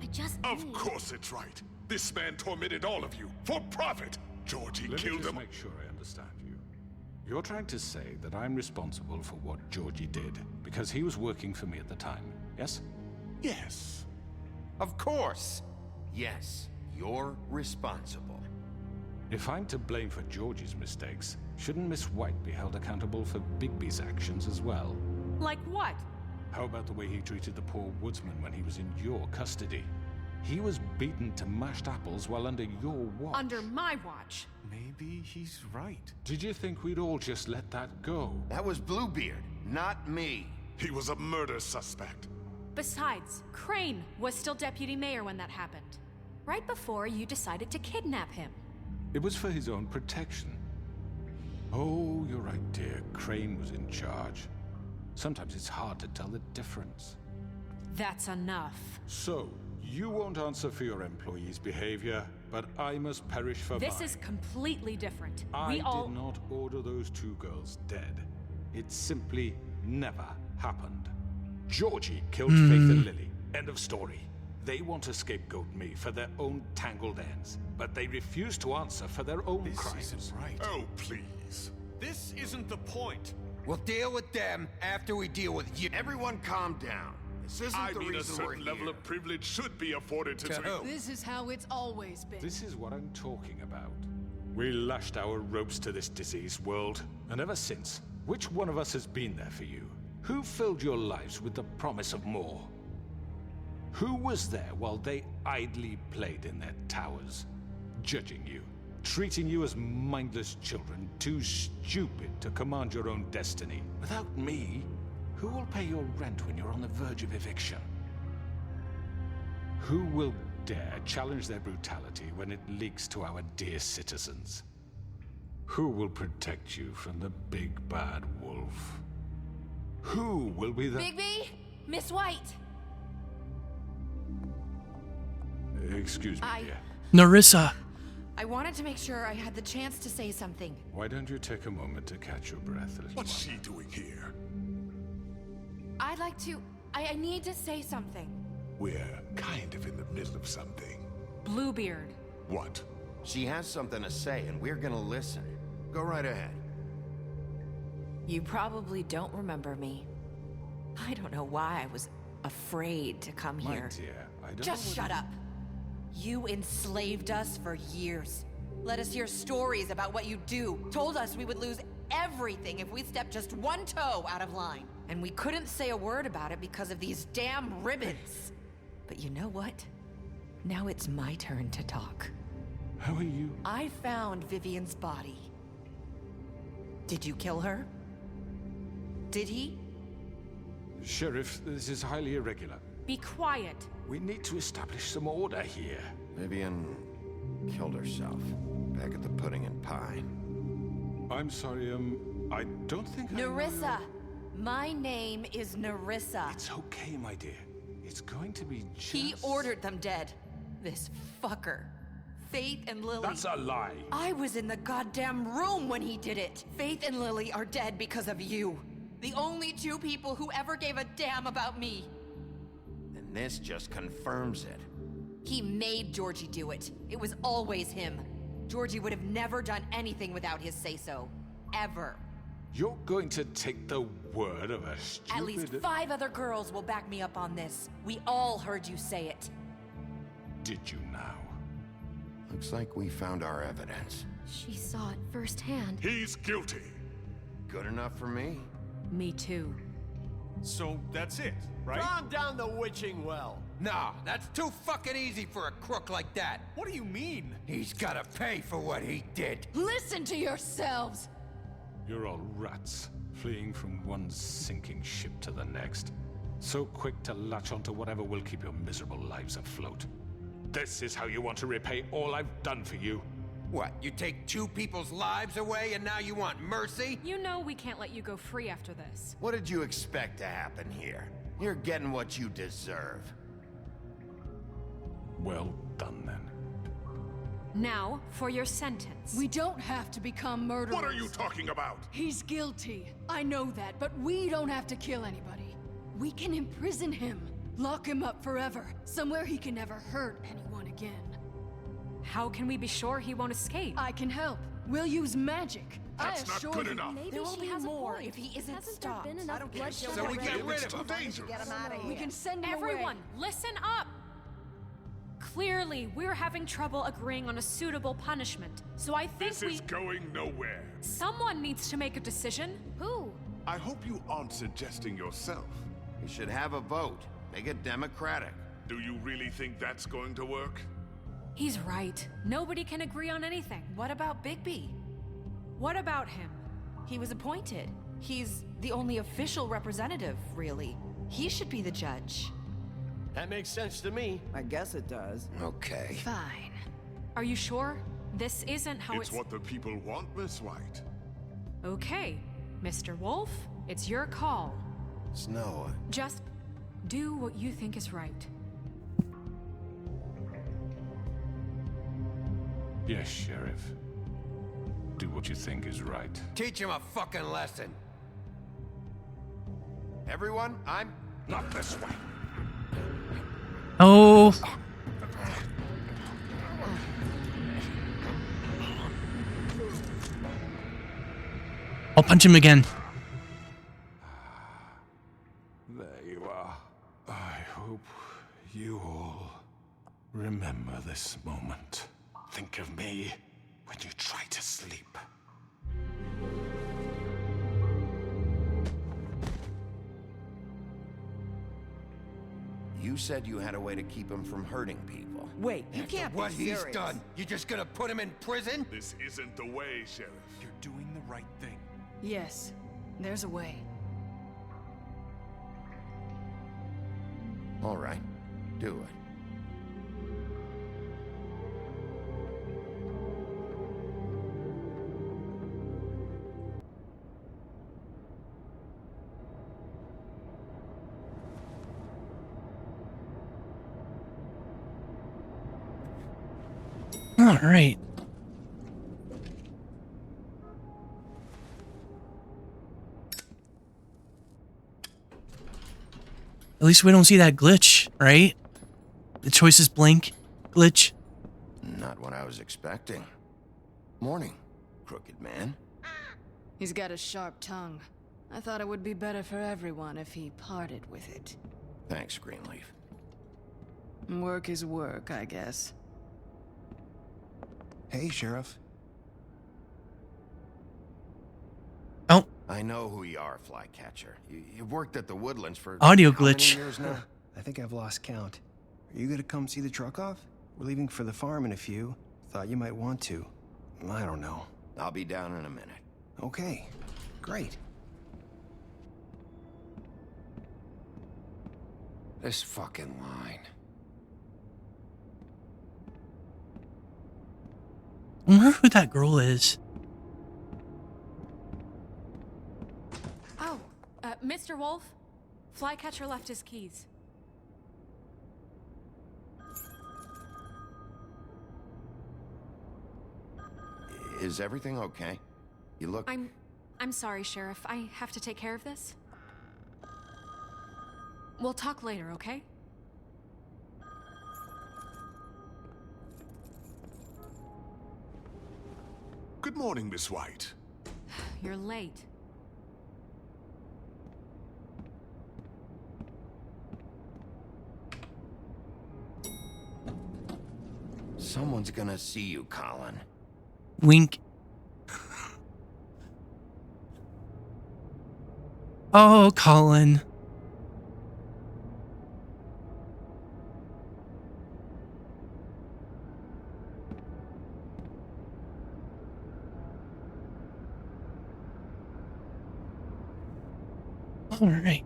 P: I just
N: Of course it's right. This man tormented all of you, for profit! Georgie
G: Let me
N: killed
G: just
N: him.
G: make sure I understand you. You're trying to say that I'm responsible for what Georgie did, because he was working for me at the time, yes?
N: Yes.
C: Of course. Yes, you're responsible.
G: If I'm to blame for Georgie's mistakes, shouldn't Miss White be held accountable for Bigby's actions as well?
B: Like what?
G: How about the way he treated the poor woodsman when he was in your custody? He was beaten to mashed apples while under your watch.
B: Under my watch.
L: Maybe he's right.
G: Did you think we'd all just let that go?
C: That was Bluebeard, not me.
N: He was a murder suspect.
B: Besides, Crane was still deputy mayor when that happened. Right before you decided to kidnap him.
G: It was for his own protection. Oh, you're right, dear. Crane was in charge. Sometimes it's hard to tell the difference.
B: That's enough.
G: So, you won't answer for your employees' behavior, but I must perish for
B: This
G: mine.
B: is completely different.
G: I
B: We all...
G: did not order those two girls dead. It simply never happened. Georgie killed Faith and Lily. End of story. They want to scapegoat me for their own tangled ends, but they refuse to answer for their own crimes.
L: This isn't right.
N: Oh, please.
L: This isn't the point.
M: We'll deal with them after we deal with you.
C: Everyone calm down. This isn't
N: I
C: the
N: mean, a
C: reason we're
N: certain level
C: here.
N: of privilege should be afforded to...
M: To who?
O: This is how it's always been.
G: This is what I'm talking about. We lashed our ropes to this diseased world, and ever since, which one of us has been there for you? Who filled your lives with the promise of more? Who was there while they idly played in their towers, judging you, treating you as mindless children, too stupid to command your own destiny? Without me, who will pay your rent when you're on the verge of eviction? Who will dare challenge their brutality when it leaks to our dear citizens? Who will protect you from the big bad wolf? Who will be the...
P: Bigby? Miss White!
G: Excuse me,
P: I-
G: dear.
A: Narissa.
P: I wanted to make sure I had the chance to say something.
G: Why don't you take a moment to catch your breath, little
N: What's
G: one?
N: she doing here?
P: I'd like to... I need to say something.
N: We're kind of in the middle of something.
B: Bluebeard.
N: What?
C: She has something to say, and we're gonna listen. Go right ahead.
Q: You probably don't remember me. I don't know why I was afraid to come
G: My
Q: here.
G: dear, I don't
Q: Just
G: know
Q: shut up. You enslaved us for years. Let us hear stories about what you do. Told us we would lose everything if we stepped just one toe out of line. And we couldn't say a word about it because of these damn ribbons. But you know what? Now it's my turn to talk.
G: How are you?
Q: I found Vivian's body. Did you kill her? Did he?
G: Sheriff, this is highly irregular.
B: Be quiet.
G: We need to establish some order here.
C: Vivian killed herself back at the Pudding and Pie.
G: I'm sorry, I don't think I know
Q: Narissa! My name is Narissa.
G: It's okay, my dear. It's going to be just...
Q: He ordered them dead. This fucker. Faith and Lily.
G: That's a lie.
Q: I was in the goddamn room when he did it. Faith and Lily are dead because of you. The only two people who ever gave a damn about me.
C: And this just confirms it.
Q: He made Georgie do it. It was always him. Georgie would have never done anything without his say-so. Ever.
G: You're going to take the word of a stupid...
Q: At least 5 other girls will back me up on this. We all heard you say it.
G: did you now?
C: Looks like we found our evidence.
P: She saw it firsthand.
N: He's guilty.
C: Good enough for me?
B: Me too.
L: So that's it, right?
I: Calm down the witching well.
M: Nah, that's too fucking easy for a crook like that.
L: What do you mean?
M: He's gotta pay for what he did.
O: Listen to yourselves!
G: You're all rats, fleeing from one sinking ship to the next. So quick to latch onto whatever will keep your miserable lives afloat. This is how you want to repay all I've done for you?
M: What, you take two people's lives away and now you want mercy?
B: You know we can't let you go free after this.
C: What did you expect to happen here? You're getting what you deserve.
G: Well done, then.
B: Now, for your sentence.
O: We don't have to become murderers.
N: What are you talking about?
O: He's guilty. I know that, but we don't have to kill anybody. We can imprison him. Lock him up forever. Somewhere he can never hurt anyone again.
B: How can we be sure he won't escape?
O: I can help. We'll use magic.
N: That's not good enough.
P: Maybe
Q: There will
P: she
Q: be
P: has a
Q: more
P: point.
Q: if he isn't
P: Hasn't
Q: stopped.
P: there been enough
D: I don't care.
P: bloodshed
M: So we
P: already?
M: get rid
N: It's
M: of
N: too
M: him.
N: dangerous.
D: Get him out of here.
O: We can send him
B: Everyone,
O: away.
B: listen up! Clearly, we're having trouble agreeing on a suitable punishment, so I think
N: This is going nowhere.
B: someone needs to make a decision.
P: Who?
N: I hope you aren't suggesting yourself.
C: We should have a vote. Make it democratic.
N: Do you really think that's going to work?
B: He's right. Nobody can agree on anything.
Q: What about Bigby?
B: What about him?
Q: He was appointed. He's the only official representative, really. He should be the judge.
I: That makes sense to me.
D: I guess it does.
C: Okay.
O: Fine.
B: Are you sure? This isn't how
N: It's what the people want, Miss White.
B: Okay, Mr. Wolf, it's your call.
C: Snow,
B: Just do what you think is right.
G: Yes, Sheriff. Do what you think is right.
M: Teach him a fucking lesson.
C: everyone, I'm...
N: Not this way.
A: Oh. I'll punch him again.
G: There you are. I hope you all remember this moment.
N: Think of me when you try to sleep.
C: You said you had a way to keep him from hurting people.
D: Wait, you
M: After
D: can't
M: what
D: be
M: he's
D: serious.
M: done, you just gonna put him in prison?
N: This isn't the way, Sheriff.
L: You're doing the right thing.
O: Yes, there's a way.
C: All right, do it.
A: All right. At least we don't see that glitch, right? The choices blink glitch.
C: Not what I was expecting. Morning, crooked man.
O: He's got a sharp tongue. I thought it would be better for everyone if he parted with it.
C: Thanks, Greenleaf.
O: Work is work, I guess.
R: Hey, Sheriff.
A: Oh.
C: I know who you are, Flycatcher. You've worked at the Woodlands for
A: Audio
C: how many
A: glitch.
C: years now?
R: I think I've lost count. Are you gonna come see the truck off? We're leaving for the farm in a few. Thought you might want to. I don't know.
C: I'll be down in a minute.
R: Okay, great.
M: This fucking line.
A: I wonder who that girl is.
B: Oh, Mr. Wolf, Flycatcher left his keys.
C: Is everything okay? You look...
B: I'm sorry, Sheriff. I have to take care of this. We'll talk later, okay?
N: Good morning, Miss White.
B: You're late.
C: Someone's gonna see you, Colin.
A: Wink. Oh, Colin. All right.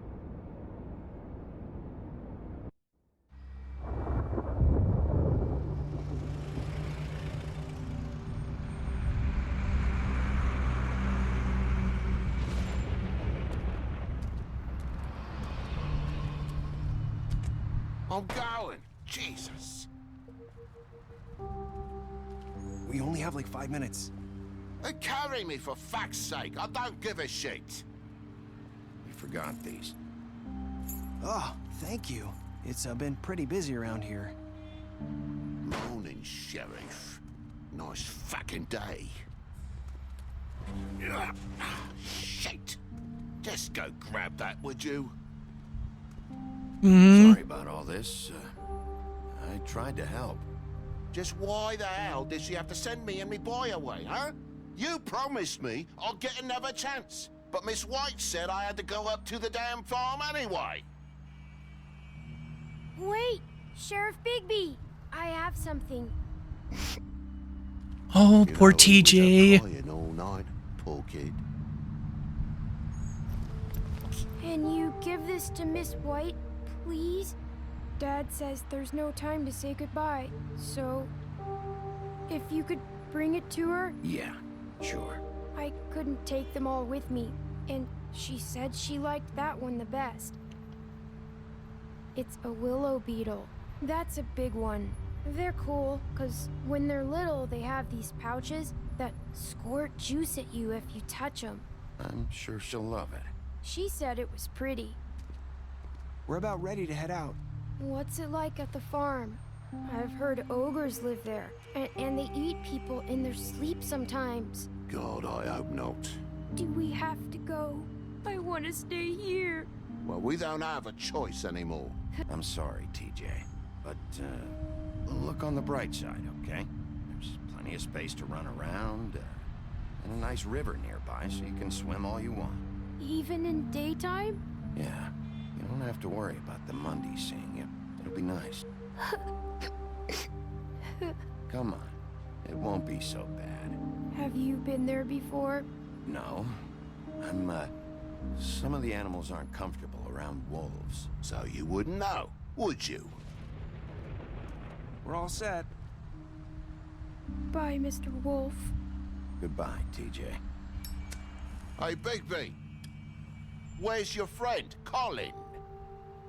C: I'm going. Jesus.
R: We only have like 5 minutes.
C: Carry me for fuck's sake. I don't give a shit. You forgot these.
R: Oh, thank you. It's been pretty busy around here.
C: Morning, Sheriff. Nice fucking day. Shit. Just go grab that, would you? Sorry about all this. I tried to help. Just why the hell did she have to send me and me boy away, huh? You promised me I'll get another chance, but Miss White said I had to go up to the damn farm anyway.
P: Wait, Sheriff Bigby, I have something.
A: Oh, poor TJ.
C: Crying all night, poor kid.
P: Can you give this to Miss White, please? Dad says there's no time to say goodbye, so if you could bring it to her?
C: Yeah, sure.
P: I couldn't take them all with me, and she said she liked that one the best. It's a willow beetle. That's a big one. They're cool, 'cause when they're little, they have these pouches that squirt juice at you if you touch them.
C: I'm sure she'll love it.
P: She said it was pretty.
R: We're about ready to head out.
P: What's it like at the farm? I've heard ogres live there, and they eat people in their sleep sometimes.
C: God, I hope not.
P: Do we have to go? I want to stay here.
C: Well, we don't have a choice anymore. I'm sorry, TJ, but look on the bright side, okay? There's plenty of space to run around, and a nice river nearby, so you can swim all you want.
P: Even in daytime?
C: Yeah, you don't have to worry about the Mundy seeing you. It'll be nice. Come on, it won't be so bad.
P: Have you been there before?
C: No, some of the animals aren't comfortable around wolves, so you wouldn't know, would you?
R: We're all set.
P: Bye, Mr. Wolf.
C: Goodbye, TJ. Hey, Bigby! Where's your friend, Colin?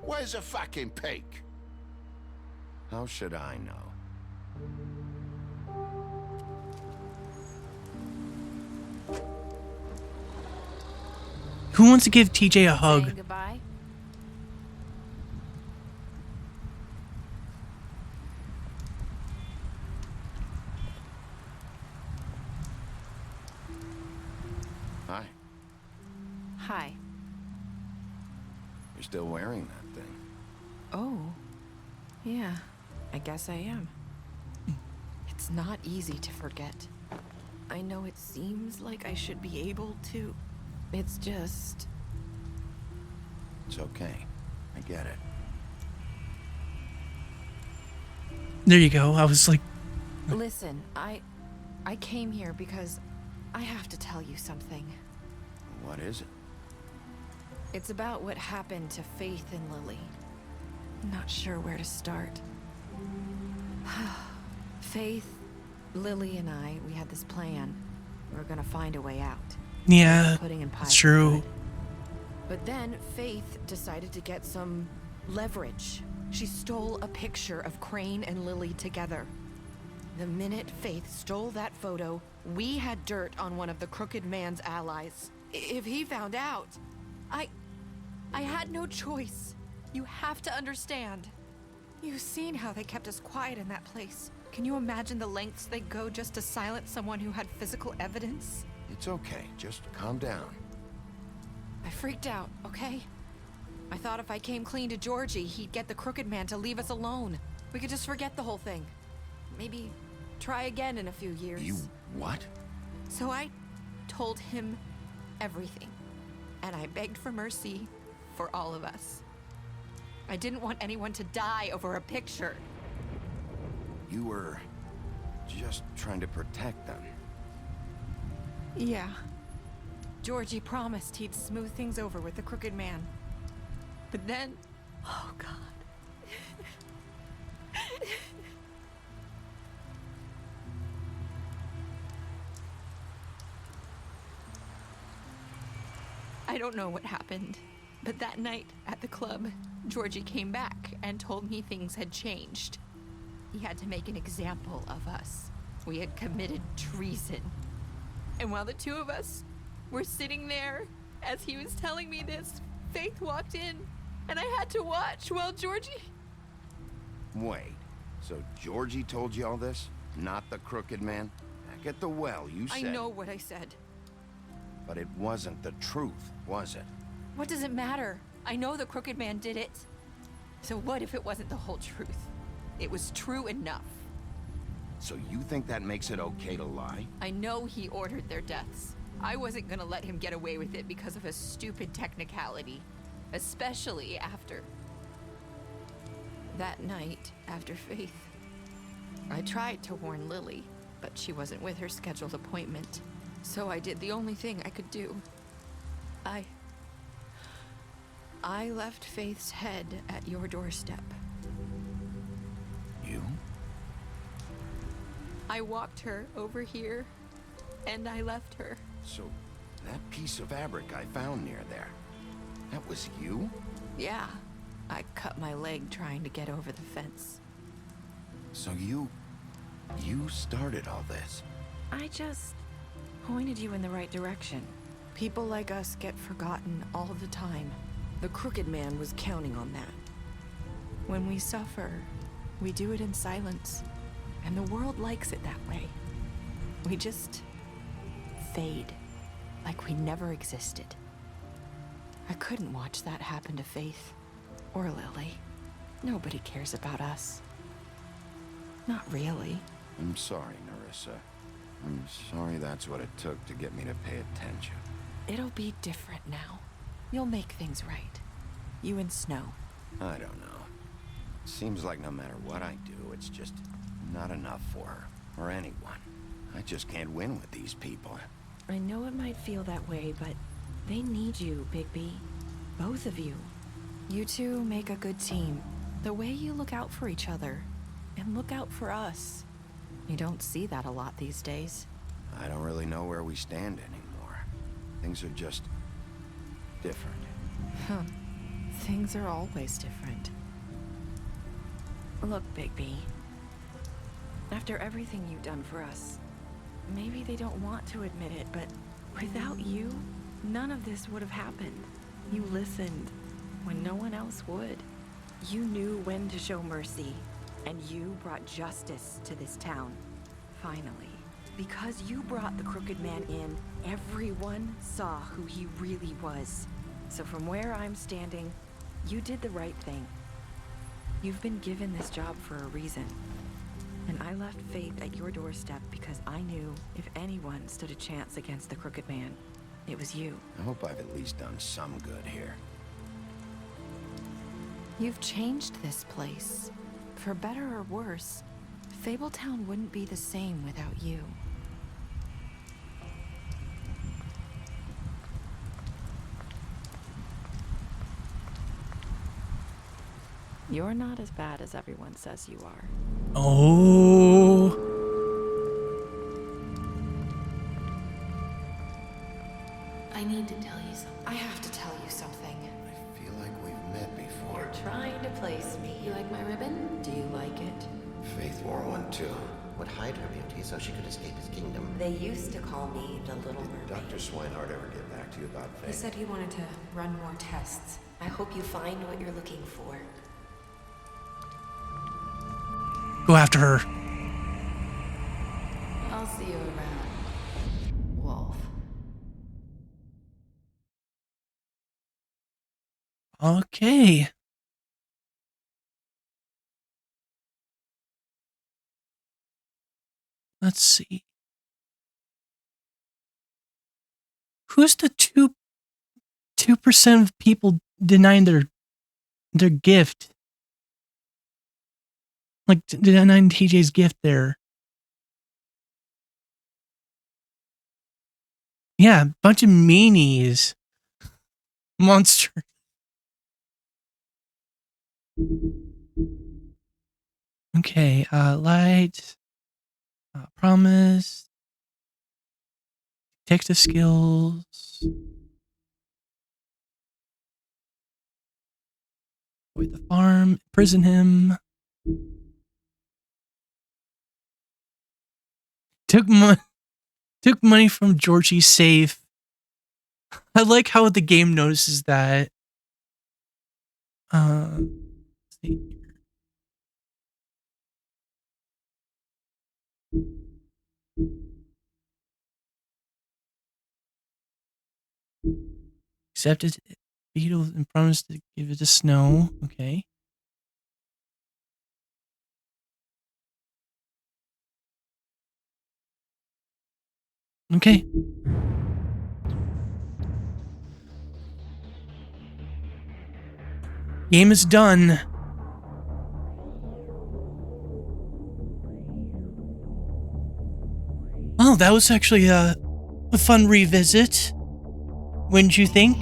C: Where's the fucking pig? How should I know?
A: Who wants to give TJ a hug?
Q: Saying goodbye?
C: Hi.
Q: Hi.
C: You're still wearing that thing.
Q: Oh. Yeah, I guess I am. It's not easy to forget. I know it seems like I should be able to. It's just...
C: It's okay. I get it.
A: There you go. I was like,
Q: Listen, I came here because I have to tell you something.
C: What is it?
Q: It's about what happened to Faith and Lily. I'm not sure where to start. Faith, Lily, and I, we had this plan. We were gonna find a way out.
A: yeah,
Q: Putting in
A: it's
Q: pies
A: true.
Q: wood. But then Faith decided to get some leverage. She stole a picture of Crane and Lily together. The minute Faith stole that photo, we had dirt on one of the Crooked Man's allies. If he found out, I had no choice. You have to understand. You've seen how they kept us quiet in that place. Can you imagine the lengths they'd go just to silence someone who had physical evidence?
C: It's okay. Just calm down.
Q: I freaked out, okay? I thought if I came clean to Georgie, he'd get the Crooked Man to leave us alone. We could just forget the whole thing. Maybe
B: try again in a few years.
C: You what?
Q: So I told him everything. And I begged for mercy for all of us. I didn't want anyone to die over a picture.
C: You were just trying to protect them.
Q: Yeah. Georgie promised he'd smooth things over with the Crooked Man. But then... Oh, God. I don't know what happened, but that night at the club, Georgie came back and told me things had changed. He had to make an example of us. We had committed treason. And while the two of us were sitting there, as he was telling me this, Faith walked in, and I had to watch while Georgie...
C: Wait, so Georgie told you all this? Not the Crooked Man? Back at the well, you said...
Q: I know what I said.
C: But it wasn't the truth, was it?
Q: What does it matter? I know the Crooked Man did it. So what if it wasn't the whole truth? It was true enough.
C: So you think that makes it okay to lie?
Q: I know he ordered their deaths. I wasn't gonna let him get away with it because of a stupid technicality. Especially after... that night, after Faith. I tried to warn Lily, but she wasn't with her scheduled appointment. So I did the only thing I could do. I left Faith's head at your doorstep.
C: You?
Q: I walked her over here, and I left her.
C: So, that piece of fabric I found near there, that was you?
Q: Yeah, I cut my leg trying to get over the fence.
C: So you started all this?
Q: I just pointed you in the right direction. People like us get forgotten all the time. The Crooked Man was counting on that. When we suffer, we do it in silence, and the world likes it that way. We just fade, like we never existed. I couldn't watch that happen to Faith, or Lily. Nobody cares about us. Not really.
C: I'm sorry, Nerissa. I'm sorry that's what it took to get me to pay attention.
Q: It'll be different now. You'll make things right. You and Snow.
C: I don't know. Seems like no matter what I do, it's just not enough for her, or anyone. I just can't win with these people.
Q: I know it might feel that way, but they need you, Bigby. Both of you. You two make a good team. The way you look out for each other, and look out for us. You don't see that a lot these days.
C: I don't really know where we stand anymore. Things are just different.
Q: Huh. Things are always different. Look, Bigby. After everything you've done for us, maybe they don't want to admit it, but without you, none of this would have happened. You listened when no one else would. You knew when to show mercy, and you brought justice to this town. Finally. Because you brought the Crooked Man in, everyone saw who he really was. So from where I'm standing, you did the right thing. You've been given this job for a reason. And I left Faith at your doorstep because I knew if anyone stood a chance against the Crooked Man, it was you.
C: I hope I've at least done some good here.
Q: You've changed this place. For better or worse, Fabletown wouldn't be the same without you. You're not as bad as everyone says you are.
A: Oh.
B: I need to tell you something.
Q: I have to tell you something.
C: I feel like we've met before.
Q: You're trying to place me.
B: You like my ribbon?
Q: Do you like it?
C: Faith wore one too.
S: Would hide her beauty so she could escape his kingdom.
Q: They used to call me the Little Mermaid.
S: Dr. Swinehart ever get back to you about Faith?
B: He said he wanted to run more tests.
Q: I hope you find what you're looking for.
A: Go after her.
B: I'll see you around, Wolf.
A: Okay. let's see. Who's the 2% of people denying their gift? Like, denying TJ's gift there. Yeah, bunch of meanies. Monster. Okay, light. Promise. Detective skills. Avoid the farm. Imprison him. Took money from Georgie's safe. I like how the game notices that. Let's see here. Accepted beetle and promised to give it to Snow. Okay. Okay. Game is done. Oh, that was actually a fun revisit. Wouldn't you think?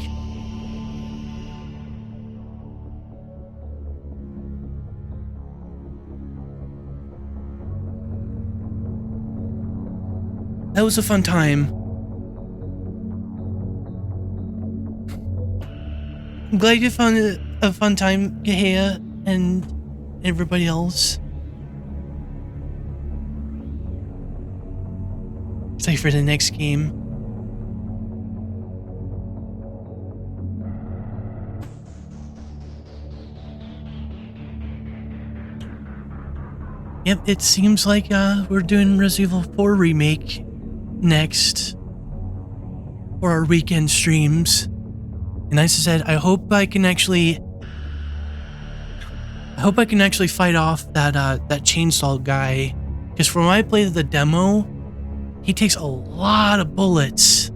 A: That was a fun time. I'm glad you found it a fun time, Gahea, and everybody else. Excited for the next game. Yep, it seems like we're doing Resident Evil 4 Remake next for our weekend streams. And as I said, I hope I can actually fight off that chainsaw guy, because from when I played the demo, he takes a lot of bullets.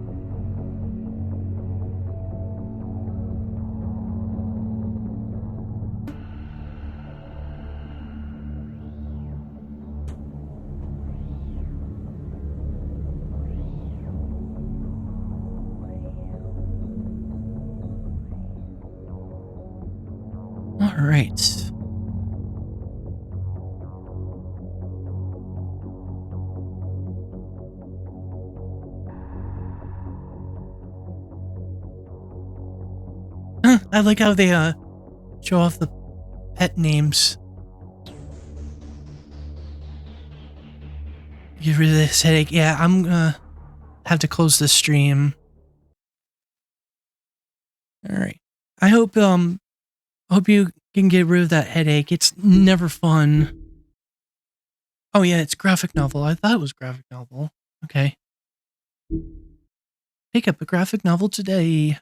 A: All right. I like how they show off the pet names. Get rid of this headache. Yeah, I'm gonna have to close the stream. All right. I hope you can get rid of that headache. It's never fun. Oh yeah, it's graphic novel. I thought it was graphic novel. Okay. Pick up a graphic novel today.